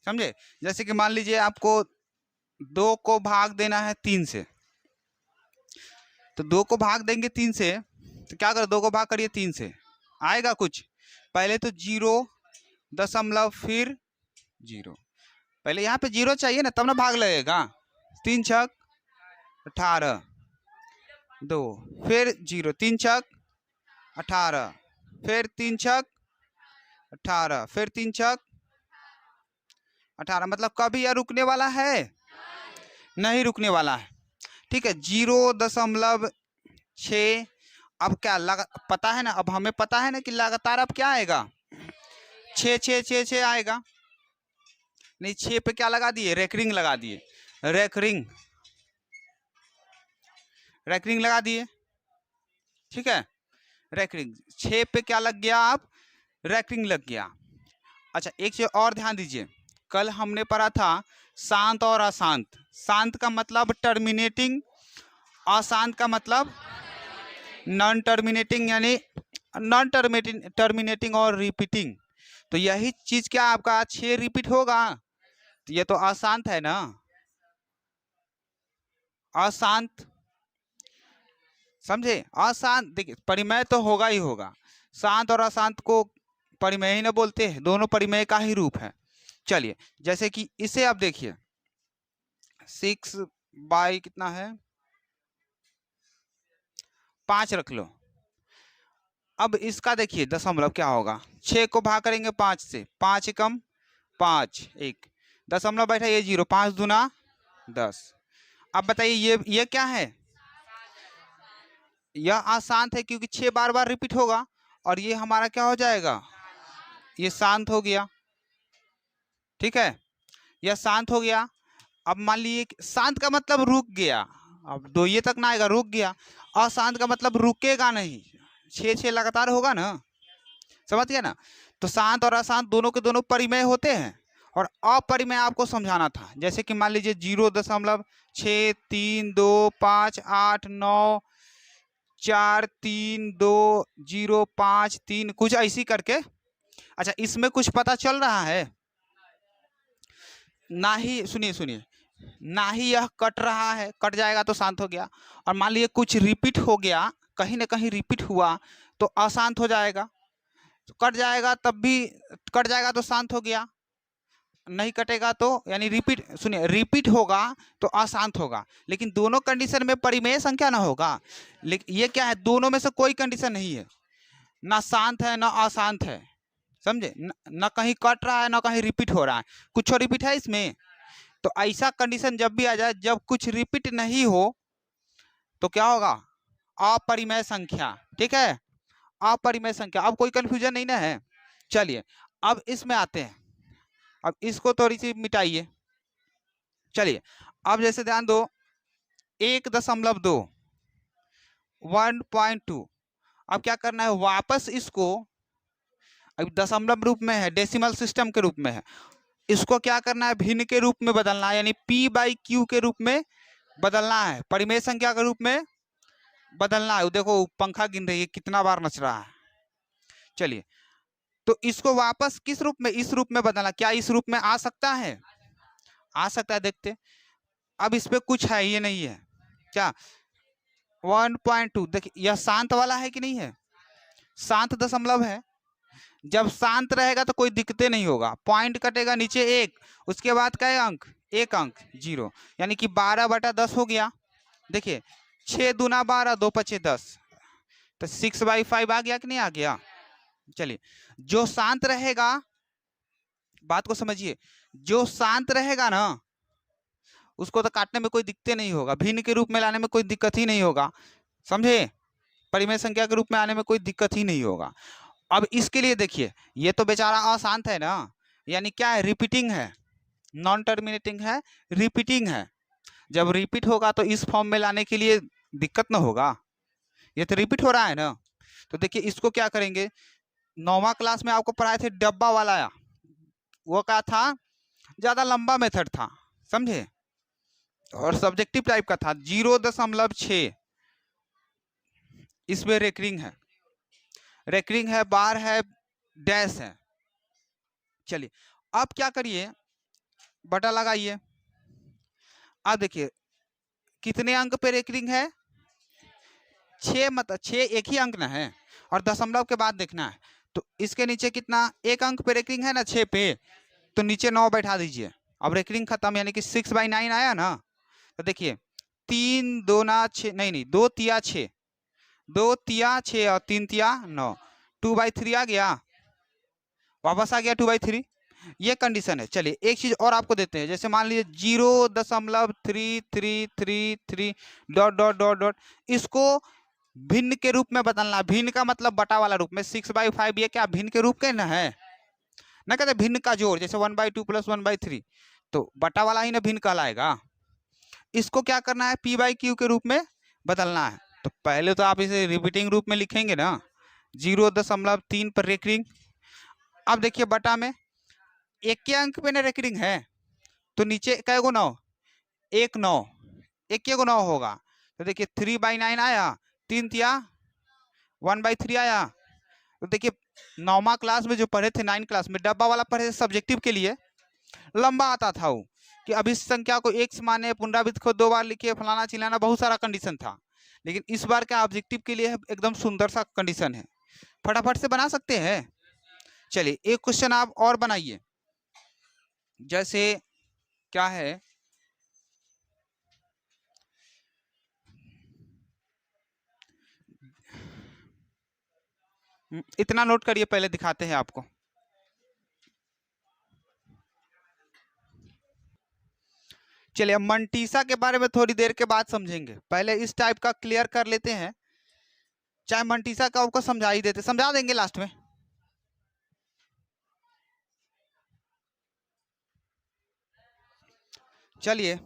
समझे। जैसे कि मान लीजिए आपको 2 को भाग देना है 3 से, तो 2 को भाग देंगे 3 से, तो क्या करो, 2 को भाग करिए 3 से, आएगा कुछ, पहले तो 0 दशमलव फिर 0, पहले यहाँ पे 0 चाहिए ना, तब ना भाग लगेगा, 3 छक 18, 2 फिर 0, 3 छक 18, फिर 3 छक 18, फिर 3 छक 18, मतलब कभी यह रुकने वाला है, नहीं रुकने वाला है, ठीक है। 0.6, अब क्या पता है ना, अब हमें पता है ना कि लगातार अब क्या आएगा, 6 6 6 6 आएगा, नहीं 6 पे क्या लगा दिए, रेकरिंग लगा दिए, रेकरिंग, रेकरिंग लगा दिए, ठीक है। रेकरिंग 6 पे क्या लग गया, आप रेकरिंग लग गया। अच्छा एक चीज और ध्यान दीजिए, कल हमने पढ़ा था शांत और अशांत। शांत का मतलब टर्मिनेटिंग, अशांत का मतलब नॉन टर्मिनेटिंग, यानी नॉन टर्मिनेटिंग और रिपीटिंग। तो यही चीज क्या आपका 6 रिपीट होगा, तो ये तो अशांत है ना, अशांत, समझे। अशांत देखिए परिमेय तो होगा ही होगा, शांत और अशांत को परिमेय ही ना बोलते हैं, दोनों परिमेय का ही रूप है। चलिए जैसे कि इसे आप देखिए 6 बाई कितना है 5 रख लो। अब इसका देखिए दशमलव क्या होगा, 6 को भाग करेंगे 5 से, 5 एकम 5, 1 दशमलव बैठा ये 0, 5 दूना 10। अब बताइए ये क्या है, यह अशांत है क्योंकि 6 बार बार रिपीट होगा, और ये हमारा क्या हो जाएगा, ये शांत हो गया, ठीक है, यह शांत हो गया। अब मान लीजिए शांत का मतलब रुक गया, अब 2 ये तक ना आएगा, रुक गया। अशांत का मतलब रुकेगा नहीं, 6 लगातार होगा ना, समझ गया ना। तो शांत और अशांत दोनों के दोनों परिमेय होते हैं, और अपरिमेय आपको समझाना था। जैसे कि मान लीजिए 0.63258943205 कुछ ऐसी करके। अच्छा इसमें कुछ पता चल रहा है ना, ही सुनिए सुनिए, ना ही यह कट रहा है, कट जाएगा तो शांत हो गया, और मान लीजिए कुछ रिपीट हो गया, कहीं ना कहीं रिपीट हुआ तो अशांत हो जाएगा, तो कट जाएगा तब भी, कट जाएगा तो शांत हो गया, नहीं कटेगा तो, यानी रिपीट, सुनिए रिपीट होगा तो अशांत होगा, लेकिन दोनों कंडीशन में परिमेय संख्या ना होगा। लेकिन ये क्या है, दोनों में से कोई कंडीशन नहीं है, ना शांत है ना अशांत है, समझे, ना कहीं कट रहा है ना कहीं रिपीट हो रहा है, कुछ रिपीट है इसमें। तो ऐसा कंडीशन जब भी आ जाए, जब कुछ रिपीट नहीं हो तो क्या होगा, अपरिमेय संख्या, ठीक है, अपरिमेय संख्या। अब कोई कंफ्यूजन नहीं ना है। चलिए अब इसमें आते हैं, अब इसको थोड़ी सी मिटाइए। चलिए अब जैसे ध्यान दो 1.2 1.2, अब क्या करना है, वापस इसको, अब दशमलव रूप में है, डेसिमल सिस्टम के रूप में है, इसको क्या करना है, भिन्न के रूप में बदलना है, यानी p/q के रूप में बदलना है, परिमेय संख्या के रूप में बदलना है। देखो पंखा गिन रही है, कितना बार नच रहा है। चलिए तो इसको वापस किस रूप में, इस रूप में बदलना, क्या इस रूप में आ सकता है, आ सकता है, देखते। अब इस पे कुछ है, ये नहीं है क्या, 1.2, देखिए यह शांत वाला है कि नहीं है, शांत दशमलव है। जब शांत रहेगा तो कोई दिक्कत नहीं होगा, पॉइंट कटेगा नीचे 1, उसके बाद क्या अंक, 1 अंक 0, यानी कि 12/10 हो गया। देखिए 6 दूना 12, 2 पचे 10, तो 6/5 आ गया कि नहीं आ गया। चलिए जो शांत रहेगा, बात को समझिए, जो शांत रहेगा ना उसको तो काटने में कोई दिक्कत नहीं होगा, भिन्न के रूप में लाने में कोई दिक्कत ही नहीं होगा, समझे, परिमेय संख्या के रूप में आने में कोई दिक्कत ही नहीं होगा। अब इसके लिए देखिए ये तो बेचारा अशांत है ना, यानी क्या है, रिपीटिंग है, नॉन टर्मिनेटिंग है, रिपीटिंग है। जब रिपीट होगा तो इस फॉर्म में लाने के लिए दिक्कत ना होगा, ये तो रिपीट हो रहा है ना। तो देखिए इसको क्या करेंगे, 9वां क्लास में आपको पढ़ाए थे डब्बा वाला, वो क्या था, ज्यादा लंबा मेथड था, समझे, और सब्जेक्टिव टाइप का था। 0.6 इसमें रेकरिंग है, रेकरिंग है, बार है, डैश है। चलिए अब क्या करिए, बटा लगाइए। अब देखिए कितने अंक पे रेकरिंग है, 6, मतलब 6 एक ही अंक ना है, और दशमलव के बाद देखना है। तो इसके नीचे कितना, 1 अंक पे रेकरिंग है ना 6 पे, तो नीचे 9 बैठा दीजिए। अब रेकरिंग खत्म, यानी कि 6/9 आया ना। तो देखिए 3 दूना 6, नहीं 2 तिया 6, 2 तिया 6 और 3 तिया 9, 2/3 आ गया, वापस आ गया 2/3, ये कंडीशन है। चलिए एक चीज और आपको देते हैं, जैसे मान लीजिए 0.3333 डॉट डॉट डॉट डॉट, इसको भिन्न के रूप में बदलना, भिन्न का मतलब बटा वाला रूप में, 6/5 ये क्या भिन्न के रूप के ना है, ना कहते भिन्न का जोड़, जैसे 1/2 + 1/3, तो बटा वाला ही ना भिन्न कहलाएगा, इसको क्या करना है, पी बाई क्यू के रूप में बदलना है। तो पहले तो आप इसे रिपीटिंग रूप में लिखेंगे ना, 0.3 पर रेकरिंग। अब देखिए बटा में एक के अंक पे ना रेकरिंग है, तो नीचे कै गो 9, 1 9, एक के गो 9 होगा। तो देखिए 3/9 आया, 3 तिया 1/3 आया। तो देखिए 9वां क्लास में जो पढ़े थे, 9 क्लास में डब्बा वाला पढ़े थे सब्जेक्टिव के लिए, लंबा आता था वो कि अब इस संख्या को एक माने, पुनरावृत्त को 2 बार लिखिए, फलाना चिलाना, बहुत सारा कंडीशन था। लेकिन इस बार क्या ऑब्जेक्टिव के लिए एकदम सुंदर सा कंडीशन है, फटाफट से बना सकते हैं। चलिए एक क्वेश्चन आप और बनाइए, जैसे क्या है, इतना नोट करिए, पहले दिखाते हैं आपको। चलिए अब मंटीसा के बारे में थोड़ी देर के बाद समझेंगे, पहले इस टाइप का क्लियर कर लेते हैं। चाहे मंटीसा का आपको समझा ही देते, समझा देंगे लास्ट में। चलिए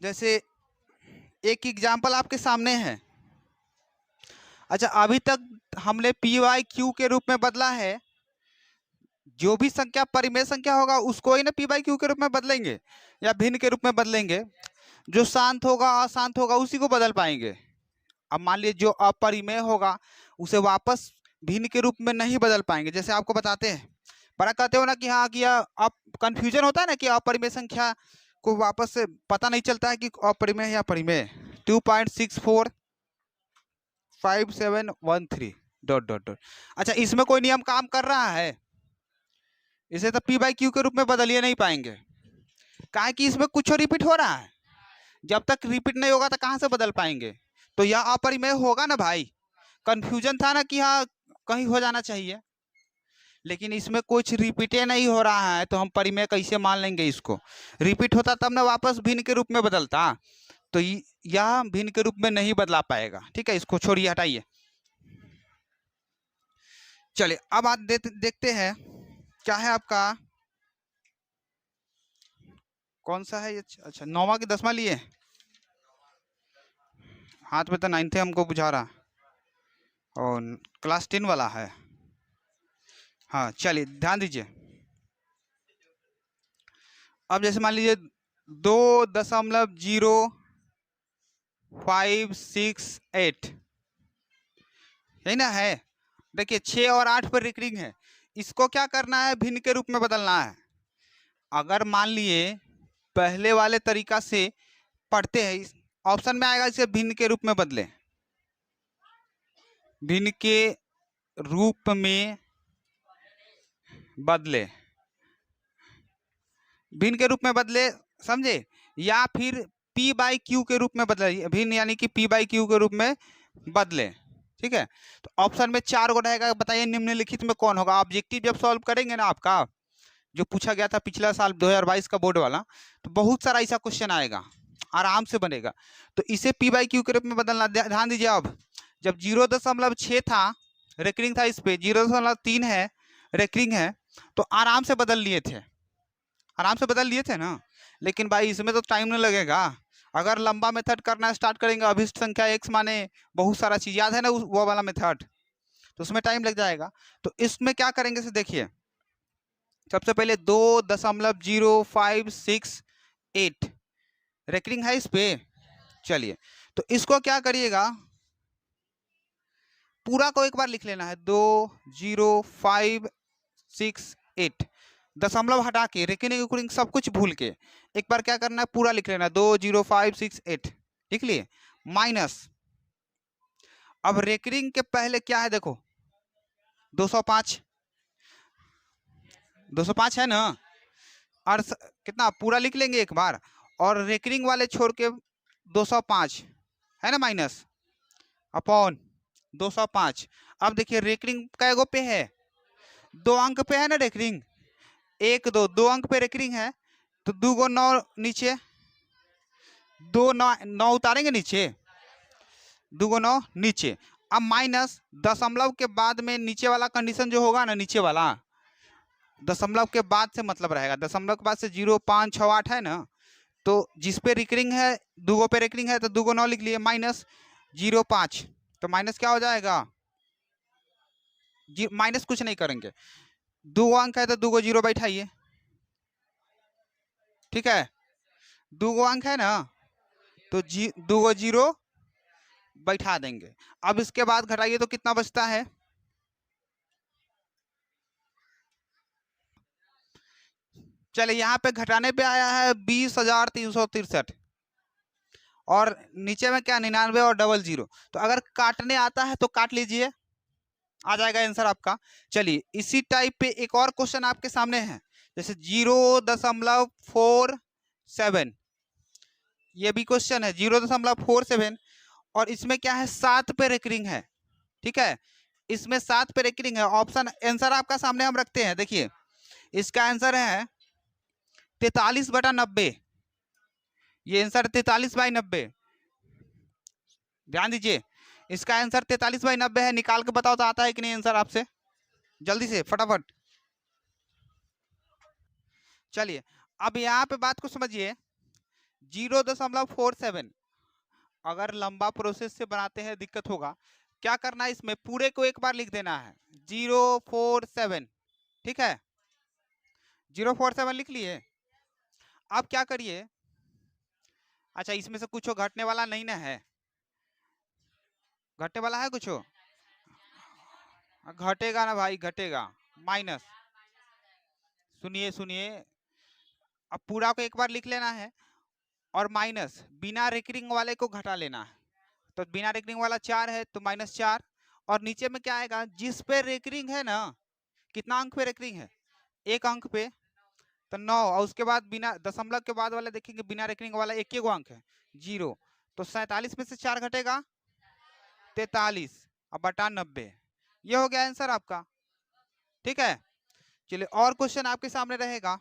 जैसे एक एग्जाम्पल आपके सामने है। अच्छा, अभी तक हमने पी वाई क्यू के रूप में बदला है, जो भी संख्या परिमेय संख्या होगा उसको ही ना पी बाई क्यू के रूप में बदलेंगे या भिन्न के रूप में बदलेंगे। जो शांत होगा अशांत होगा उसी को बदल पाएंगे। अब मान लीजिए जो अपरिमेय होगा उसे वापस भिन्न के रूप में नहीं बदल पाएंगे। जैसे आपको बताते हैं, बड़ा कहते हो ना कि हाँ, कि अब कंफ्यूजन होता है ना कि अपरिमेय संख्या को वापस से पता नहीं चलता है कि अपरिमेय या परिमेय। 2.645713 ... अच्छा, इसमें कोई नियम काम कर रहा है? इसे तो पी बाई क्यू के रूप में बदलिए नहीं पाएंगे, काहे कि इसमें कुछ रिपीट हो रहा है। जब तक रिपीट नहीं होगा तो कहाँ से बदल पाएंगे? तो यह अपरिमेय होगा ना भाई। कंफ्यूजन था ना कि हाँ कहीं हो जाना चाहिए, लेकिन इसमें कुछ रिपीटे नहीं हो रहा है, तो हम परिमेय कैसे मान लेंगे इसको? रिपीट होता तब ना वापस भिन्न के रूप में बदलता, तो यह भिन्न के रूप में नहीं बदला पाएगा। ठीक है, इसको छोड़िए, हटाइए। चलिए अब आप देखते हैं क्या है आपका, कौन सा है ये? अच्छा, 9वां कि 10वां लिए? हाथ में तो 9th हमको बुझा रहा, और क्लास 10 वाला है। हाँ चलिए ध्यान दीजिए। अब जैसे मान लीजिए 2.0568, यही ना है। देखिए 6 और 8 पर रिकरिंग है, इसको क्या करना है, भिन्न के रूप में बदलना है। अगर मान लिए पहले वाले तरीका से पढ़ते हैं, ऑप्शन में आएगा इसे भिन्न के रूप में बदले, भिन्न के रूप में बदले, भिन्न के रूप में बदले, समझे? या फिर पी बाई क्यू के रूप में बदले, भिन्न यानी कि पी बाई क्यू के रूप में बदले। ठीक है, तो ऑप्शन में 4 गो रहेगा। बताइए निम्नलिखित में कौन होगा? ऑब्जेक्टिव जब सॉल्व करेंगे ना, आपका जो पूछा गया था पिछला साल 2022 का बोर्ड वाला, तो बहुत सारा ऐसा क्वेश्चन आएगा, आराम से बनेगा। तो इसे पी बाई क्यू के रूप में बदलना। ध्यान दीजिए, अब जब 0.6 था रेकरिंग था, इस पे 0.3 है रेकरिंग है, तो आराम से बदल लिए थे, आराम से बदल लिए थे ना। लेकिन भाई इसमें तो टाइम नहीं लगेगा। अगर लंबा मेथड करना स्टार्ट करेंगे, अभिष्ट संख्या x माने बहुत सारा चीज याद है ना, वो वाला मेथड, तो उसमें टाइम लग जाएगा। तो इसमें क्या करेंगे से देखिए, सबसे पहले 2.0568 रेकरिंग है इस पे। चलिए तो इसको क्या करिएगा, पूरा को एक बार लिख लेना है, 2.0568, दशमलव हटा के, रेकरिंग उकरिंग सब कुछ भूल के एक बार क्या करना है, पूरा लिख लेना है, 2.0568 लिख लिए, माइनस। अब रेकरिंग के पहले क्या है देखो, 205 है ना, और कितना पूरा लिख लेंगे एक बार, और रेकरिंग वाले छोड़ के 205 है ना, माइनस अपॉन 205। अब देखिए रेकरिंग कै गो पे है, 2 अंक पे है ना रेकरिंग, 1 2 2 अंक पे रेकरिंग है, तो 2 गो 9 नीचे, 2 9 उतारेंगे नीचे, 2 गो 9 नीचे। अब माइनस दशमलव के बाद में नीचे वाला कंडीशन जो होगा ना, नीचे वाला दशमलव के बाद से मतलब रहेगा, दशमलव के बाद से 0 5 6 8 है ना, तो जिस पे रिकरिंग है, दूगो पे रिकरिंग है तो दूगो 9 लिख लिए, माइनस 0.5, तो माइनस क्या हो जाएगा, माइनस कुछ नहीं करेंगे, दूगो अंक है तो दूगो जीरो बैठाइए, ठीक है, दूगो अंक है ना, तो दूगो जीरो बैठा देंगे। अब इसके बाद घटाइए तो कितना बचता है, चलिए यहाँ पे घटाने पे आया है 20,363, और नीचे में क्या 99 और डबल जीरो, तो अगर काटने आता है तो काट लीजिए, आ जाएगा आंसर आपका। चलिए इसी टाइप पे एक और क्वेश्चन आपके सामने है, जैसे 0.47, ये भी क्वेश्चन है 0.47, और इसमें क्या है 7 पे रेकरिंग है, ठीक है, इसमें 7 पे रेकरिंग है। ऑप्शन आंसर आपका सामने हम रखते हैं, देखिए इसका आंसर है 43/90, ये आंसर 43/90, ध्यान दीजिए, इसका आंसर 43/90 है। निकाल के बताओ तो आता है कि नहीं आंसर आपसे, जल्दी से फटाफट। चलिए अब यहाँ पे बात को समझिए, 0.47 अगर लंबा प्रोसेस से बनाते हैं दिक्कत होगा, क्या करना है, इसमें पूरे को एक बार लिख देना है 047, ठीक है, 047 लिख लिए। अब क्या करिए, अच्छा इसमें से कुछ घटने वाला नहीं ना है, घटने वाला है कुछ, घटेगा ना भाई, घटेगा, माइनस, सुनिए सुनिए, अब पूरा को एक बार लिख लेना है, और माइनस बिना रेकरिंग वाले को घटा लेना है, तो बिना रेकरिंग वाला 4 है तो -4, और नीचे में क्या आएगा, जिस पे रेकरिंग है ना, कितना अंक पे रेकरिंग है, एक अंक पे, तो 9, और उसके बाद बिना दशमलव के बाद वाला देखेंगे बिना रेकरिंग वाला एक ही अंक है 0, तो 47 में से 4 घटेगा 43 और बटा 90, ये हो गया आंसर आपका, ठीक है। चलिए और क्वेश्चन आपके सामने रहेगा,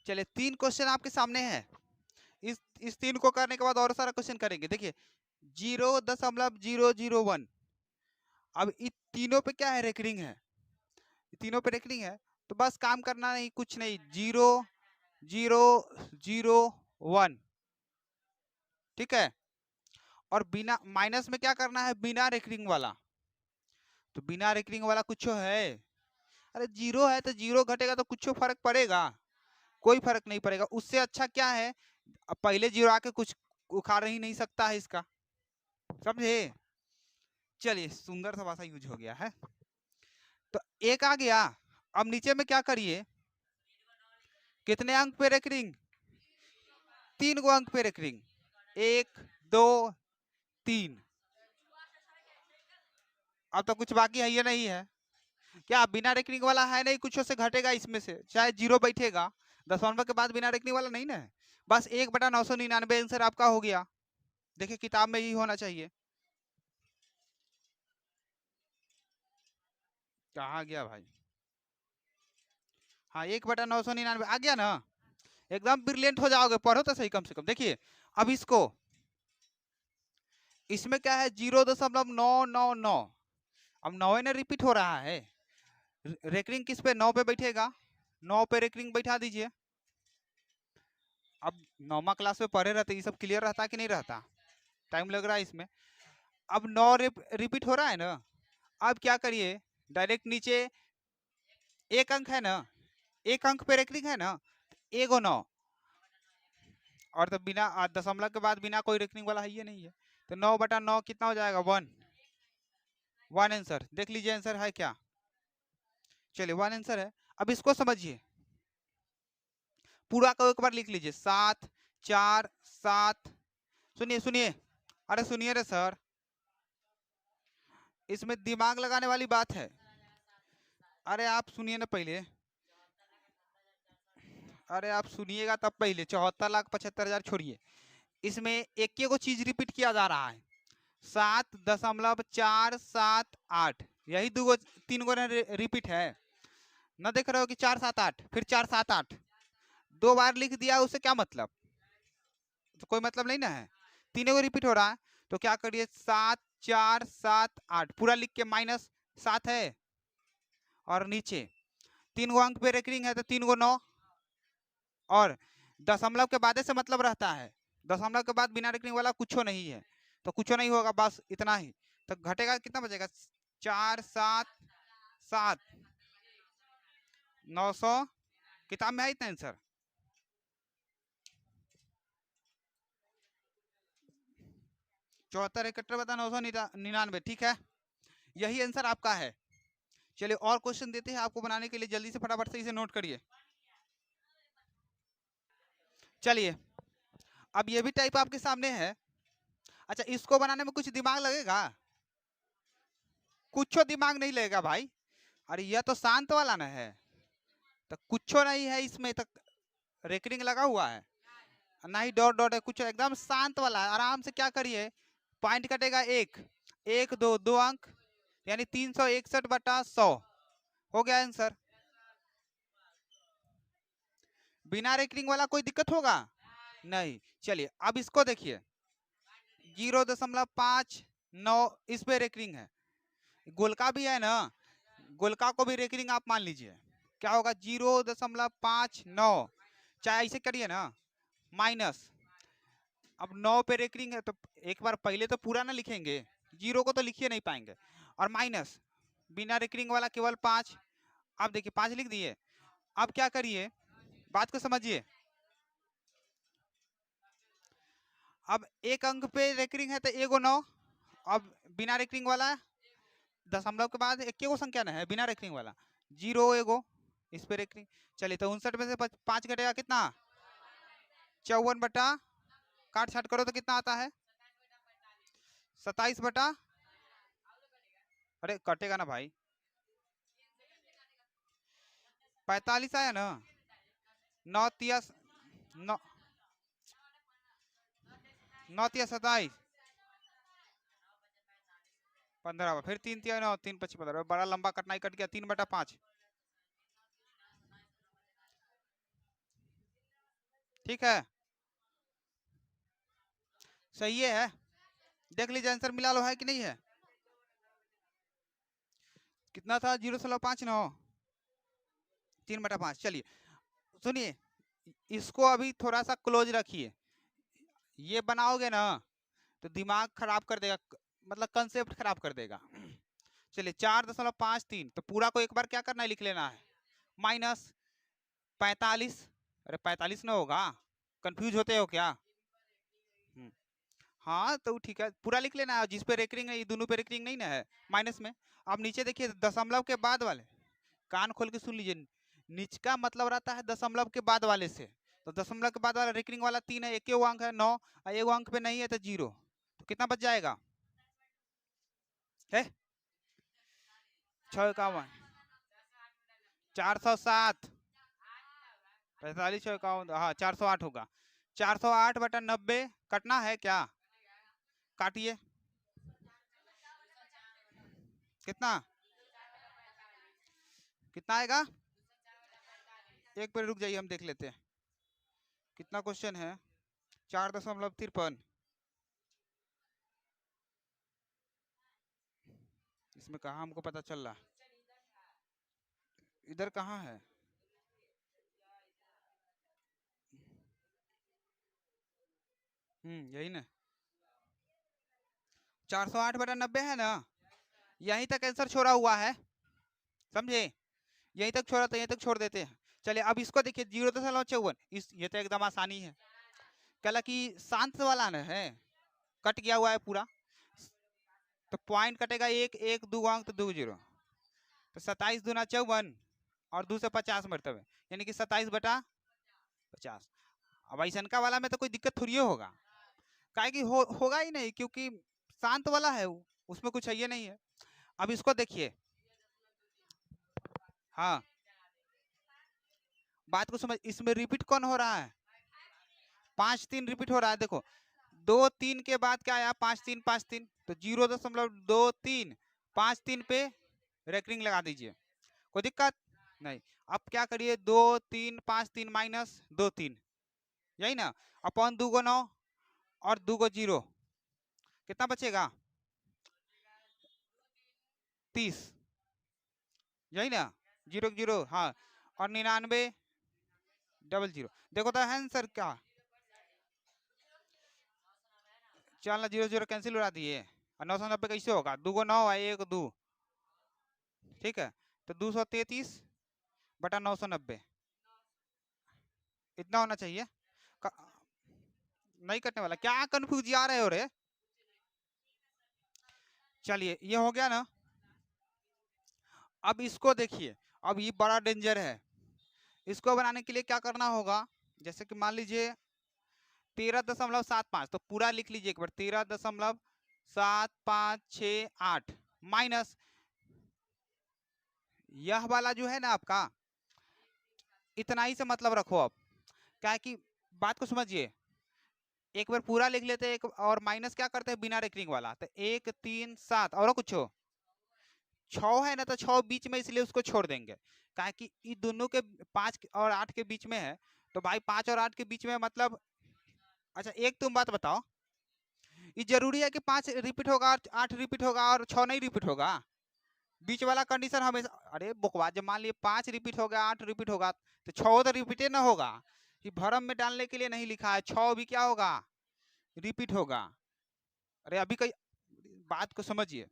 चलिए 3 क्वेश्चन आपके सामने है, इस 3 को करने के बाद और सारा क्वेश्चन करेंगे। देखिए 0.001, अब इन तीनों पे क्या है, रेकरिंग है, तीनों पे रेकरिंग है, तो बस काम करना नहीं, कुछ नहीं, 0.001, ठीक है, और बिना माइनस में क्या करना है, बिना रेकरिंग वाला, तो बिना रेकरिंग वाला कुछ है, अरे जीरो है तो जीरो घटेगा तो कुछ फर्क पड़ेगा, कोई फर्क नहीं पड़ेगा, उससे अच्छा क्या है, अब पहले जीरो आके कुछ उखाड़ ही नहीं सकता है इसका, समझे। चलिए सुंदर सा भाषा यूज हो गया है, तो एक आ गया। अब नीचे में क्या करिए, कितने अंक पे रेकरिंग, 3 गो अंक पे रेकरिंग, 1 2 3, अब तो कुछ बाकी है, ये नहीं है क्या, बिना रेकरिंग वाला है नहीं, कुछ से घटेगा इसमें से, चाहे जीरो बैठेगा, दशमलव के बाद बिना रेकरिंग वाला नहीं ना है, बस 1/999 आंसर आपका हो गया। देखिए किताब में ही होना चाहिए, कहाँ गया भाई, हाँ 1/999 आ गया ना, एकदम ब्रिलियंट हो जाओगे, पढ़ो तो सही कम से कम। देखिए अब इसको, इसमें क्या है 0.999, अब 9 ने रिपीट हो रहा है, रेकरिंग किस पे, 9 पे बैठेगा, 9 पे रेकरिंग बैठा दीजिए। अब 9वीं क्लास में पढ़े रहते, ये सब क्लियर रहता कि नहीं रहता, टाइम लग रहा है इसमें। अब 9 रिपीट हो रहा है ना, अब क्या करिए, डायरेक्ट नीचे एक अंक है ना, एक अंक पे रेकरिंग है ना, एगो 9, और तो बिना दशमलव के बाद बिना कोई रेकरिंग वाला है ये नहीं है, तो 9/9 कितना हो जाएगा, 1 आंसर, देख लीजिए आंसर है क्या, चलिए 1 आंसर है। अब इसको समझिए, पूरा को एक बार लिख लीजिए, 7 4 7, सुनिए सुनिए, अरे सुनिए रे सर, इसमें दिमाग लगाने वाली बात है, अरे आप सुनिए ना पहले, अरे आप सुनिएगा तब पहले, 74,75,000 छोड़िए, इसमें एक को चीज रिपीट किया जा रहा है, 7.478, यही 3 गो रिपीट है ना, देख रहे हो कि 4 7 8, फिर 4 7 8, 2 बार लिख दिया, उससे क्या मतलब, तो कोई मतलब नहीं ना है, 3 को रिपीट हो रहा है, तो क्या करिए 7 4 7 8 पूरा लिख के -7 है, और नीचे 3 गो अंक पे रेकरिंग है तो 3 गो 9, और दशमलव के बाद से मतलब रहता है, दशमलव के बाद बिना रेकरिंग वाला कुछ नहीं है, तो कुछ नहीं होगा, बस इतना ही। तो घटेगा कितना बचेगा, 4 7 7 900। किताब में है इतना आंसर। चौहत्तर 71 बता 999, ठीक है, यही आंसर आपका है। चलिए और क्वेश्चन देते हैं आपको बनाने के लिए, जल्दी से फटाफट से इसे नोट करिए। चलिए अब ये भी टाइप आपके सामने है। अच्छा, इसको बनाने में कुछ दिमाग लगेगा? कुछ दिमाग नहीं लगेगा भाई। अरे यह तो शांत वाला ना है, तो कुछ नहीं है इसमें, तक रेकरिंग लगा हुआ है, ना ही डॉट डॉट है, कुछ एकदम शांत वाला है। आराम से क्या करिए, पॉइंट कटेगा एक, एक दो, दो अंक, यानी 361/100 हो गया आंसर। बिना रेकरिंग वाला कोई दिक्कत होगा नहीं। चलिए अब इसको देखिए, 0.59 इस पे रेकरिंग है, गोलका भी है ना, गोलका को भी रेकरिंग आप मान लीजिए, क्या होगा 0.59, चाहे ऐसे करिए ना, माइनस, अब 9 पे रेकरिंग है तो एक बार पहले तो पूरा ना लिखेंगे, 0 को तो लिखिए नहीं पाएंगे, और माइनस बिना रेकरिंग वाला केवल 5। अब देखिए 5 लिख दिए। अब क्या करिए, बात को समझिए, अब एक अंक पे रेकरिंग है तो एगो 9, अब बिना रेकरिंग वाला दशमलव के बाद एक गो संख्या ना है बिना रेकरिंग वाला, 0 एगो, इस पे रेकरिंग। चलिए तो 59 में से 5 घटेगा कितना, 54 बटा, काट छाट करो तो कितना आता है, 27 बटा, अरे कटेगा ना भाई, 45 आया ना, 9 तिया 9 9 तिया 27, 15, फिर 3 तिया 9, 3 25 15, बड़ा लंबा कटना ही कट गया, 3/5, ठीक है, सही है। देख लीजिए आंसर मिला लो है कि नहीं है, कितना था, 0.59, 3/5। चलिए सुनिए, इसको अभी थोड़ा सा क्लोज रखिए, ये बनाओगे ना तो दिमाग खराब कर देगा, मतलब कंसेप्ट खराब कर देगा। चलिए 4.53, तो पूरा को एक बार क्या करना है, लिख लेना है, माइनस 45, अरे 45 ना होगा, कंफ्यूज होते हो क्या? हाँ तो ठीक है, पूरा लिख लेना है, जिस पे रेकरिंग है, ये दोनों पे रेकरिंग नहीं ना है, माइनस में। अब नीचे देखिए दशमलव के बाद वाले, कान खोल के सुन लीजिए, नीच का मतलब रहता है दशमलव के बाद वाले से, तो दशमलव के बाद वाला रेकरिंग वाला 3 है, एक अंक है 9, और एक अंक पे नहीं है तो 0, तो कितना बच जाएगा है, 651, 407, 45 51, हाँ 408 होगा, 408/90 कटना है क्या, काटिए, कितना कितना आएगा, एक पर रुक जाइए हम देख लेते हैं कितना क्वेश्चन है, 4.53, इसमें कहाँ हमको पता चल रहा, इधर कहाँ है, यही ना, 408/90 है ना, यहीं तक आंसर छोड़ा हुआ है, समझे, यहीं तक छोड़ा तो यहीं तक छोड़ देते हैं। चलिए अब इसको देखिए, 0.54, इस ये तो एकदम आसानी है, कहला कि शांत वाला ना है, कट गया हुआ है पूरा, तो पॉइंट कटेगा एक, एक दो अंक तो 2 0, तो 27 दूना 54, और 2 से 50 मरतबे, यानी कि 27/50। अब ऐसा वाला में तो कोई दिक्कत थोड़ी होगा, काहे कि होगा ही नहीं, क्योंकि शांत वाला है वो, उसमें कुछ है ये नहीं है। अब इसको देखिए, हाँ बात को समझ, इसमें रिपीट कौन हो रहा है, 5 3 रिपीट हो रहा है, देखो 2 3 के बाद क्या आया, 5 3 5 3, तो 0.23, 5 3 पे रेकरिंग लगा दीजिए, कोई दिक्कत नहीं। अब क्या करिए, 2 3 5 3 माइनस 2 3, यही ना, अपॉन 2 9, और 2 0, कितना बचेगा, 30, यही ना, 0 हाँ, और 9900। देखो तो है आंसर क्या? चल ना, 0 कैंसिल उड़ा दिए, और 990 कैसे होगा? 2 को 9 है, 1 2, ठीक है, तो 233 बटा 990 इतना होना चाहिए। क... नहीं कटने वाला, क्या कंफ्यूज आ रहे हो रे? चलिए ये हो गया ना। अब इसको देखिए, अब ये बड़ा डेंजर है। इसको बनाने के लिए क्या करना होगा? जैसे कि मान लीजिए 13.75, तो पूरा लिख लीजिए एक बार, 13.7568 माइनस यह वाला जो है ना आपका, इतना ही से मतलब रखो। अब क्या है कि बात को समझिए, एक बार पूरा लिख लेते हैं, एक और माइनस क्या करते हैं बिना रेकरिंग वाला, तो 1 3 7 और कुछ हो 6 है ना, तो 6 बीच में, इसलिए उसको छोड़ देंगे। क्या है कि ये दोनों के 5 और 8 के बीच में है, तो भाई 5 और 8 के बीच में मतलब, अच्छा एक तुम बात बताओ, ये जरूरी है कि 5 रिपीट होगा और 8 रिपीट होगा और 6 नहीं रिपीट होगा? बीच वाला कंडीशन हमेशा, अरे बकवास, जब मान लिए 5 रिपीट होगा 8 रिपीट होगा, तो 6 तो रिपीटे ना होगा। ये भरम में डालने के लिए नहीं लिखा है, 6 भी क्या होगा? रिपीट होगा। अरे अभी कई बात को समझिए,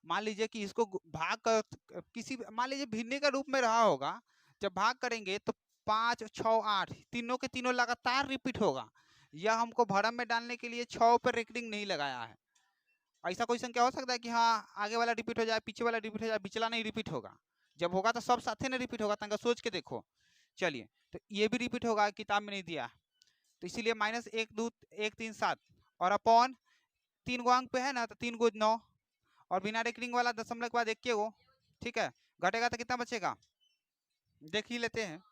मान लीजिए कि इसको भाग कर किसी, मान लीजिए भिन्ने का रूप में रहा होगा, जब भाग करेंगे तो 5 6 8 तीनों के तीनों लगातार रिपीट होगा। यह हमको भरम में डालने के लिए 6 पर रेकरिंग नहीं लगाया है। ऐसा कोई संख्या हो सकता है कि हाँ आगे वाला रिपीट हो जाए, पीछे वाला रिपीट हो जाए, पिछला नहीं रिपीट होगा? जब होगा तो सब साथे ना रिपीट होगा, तंगा सोच के देखो। चलिए, तो ये भी रिपीट होगा, किताब में नहीं दिया, तो इसीलिए माइनस 1 2 1 3 7 और अपॉन 3 गो अंक पे है ना, तो 3 गो 9, और बिना रेकरिंग वाला दशमलव के बाद 1 गो, ठीक है, घटेगा तो कितना बचेगा? देख ही लेते हैं।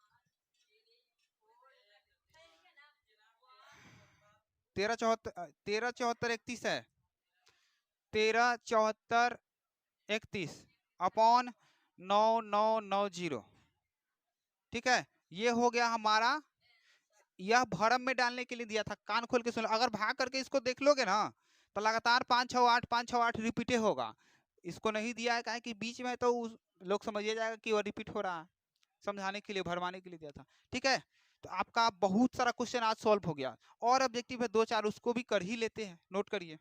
13 74 31 है, 13 74 31 अपॉन 9990, ठीक है, ये हो गया हमारा। यह भरम में डालने के लिए दिया था, कान खोल के सुन लो। अगर भाग करके इसको देख लोगे ना, तो लगातार 5 6 8 रिपीटे होगा। इसको नहीं दिया है, क्या है कि बीच में, तो उस लोग समझिए जाएगा कि वो रिपीट हो रहा है, समझाने के लिए, भरमाने के लिए दिया था, ठीक है। तो आपका बहुत सारा क्वेश्चन आज सॉल्व हो गया, और ऑब्जेक्टिव है 2 4, उसको भी कर ही लेते हैं, नोट करिए।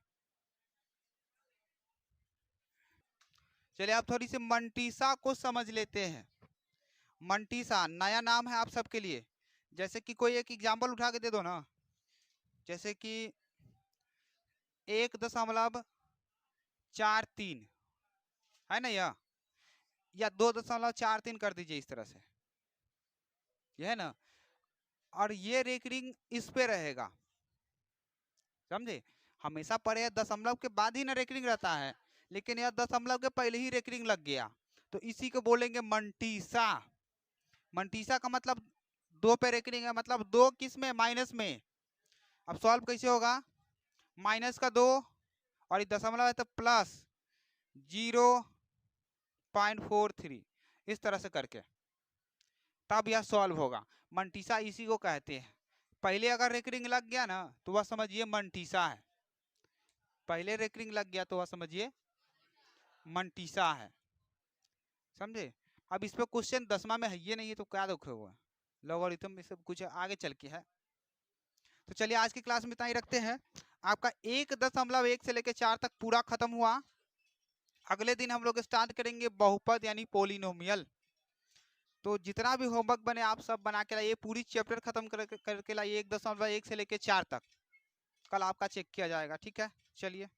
चलिए आप थोड़ी सी मंटीसा को समझ लेते हैं। मंटीसा नया नाम है आप सबके लिए। जैसे कि कोई एक एग्जाम्पल उठा के दे दो ना, जैसे कि 1.43 है ना, या 2.43 कर दीजिए, इस तरह से, यह है ना, और ये रेकरिंग इस पे रहेगा, समझे? हमेशा पढ़े दशमलव के बाद ही ना रेकरिंग रहता है, लेकिन यह दशमलव के पहले ही रेकरिंग लग गया, तो इसी को बोलेंगे मंटीसा। मंटीसा का मतलब 2 पे रेकरिंग है, मतलब 2 किस में? माइनस में। अब सॉल्व कैसे होगा? माइनस का 2 और ये दशमलव है तो प्लस 0.43, इस तरह से करके तब यह सॉल्व होगा। मंटीसा इसी को कहते हैं। पहले अगर रेकरिंग लग गया ना, तो वह समझिए मंटीसा है। पहले रेकरिंग लग गया तो वह समझिए मंटीसा है, समझे? अब इस पे क्वेश्चन 10वां में है ये नहीं है, तो क्या दुख होगा? लॉगरिथम में सब कुछ आगे चल के है। तो चलिए आज की क्लास में इतना ही रखते हैं। आपका 1.1 से लेकर 4 तक पूरा खत्म हुआ। अगले दिन हम लोग स्टार्ट करेंगे बहुपद यानी पोलिनोमियल। तो जितना भी होमवर्क बने आप सब बना के लाइए, पूरी चैप्टर खत्म करके लाइए 1.1 से लेकर 4 तक। कल आपका चेक किया जाएगा, ठीक है? चलिए।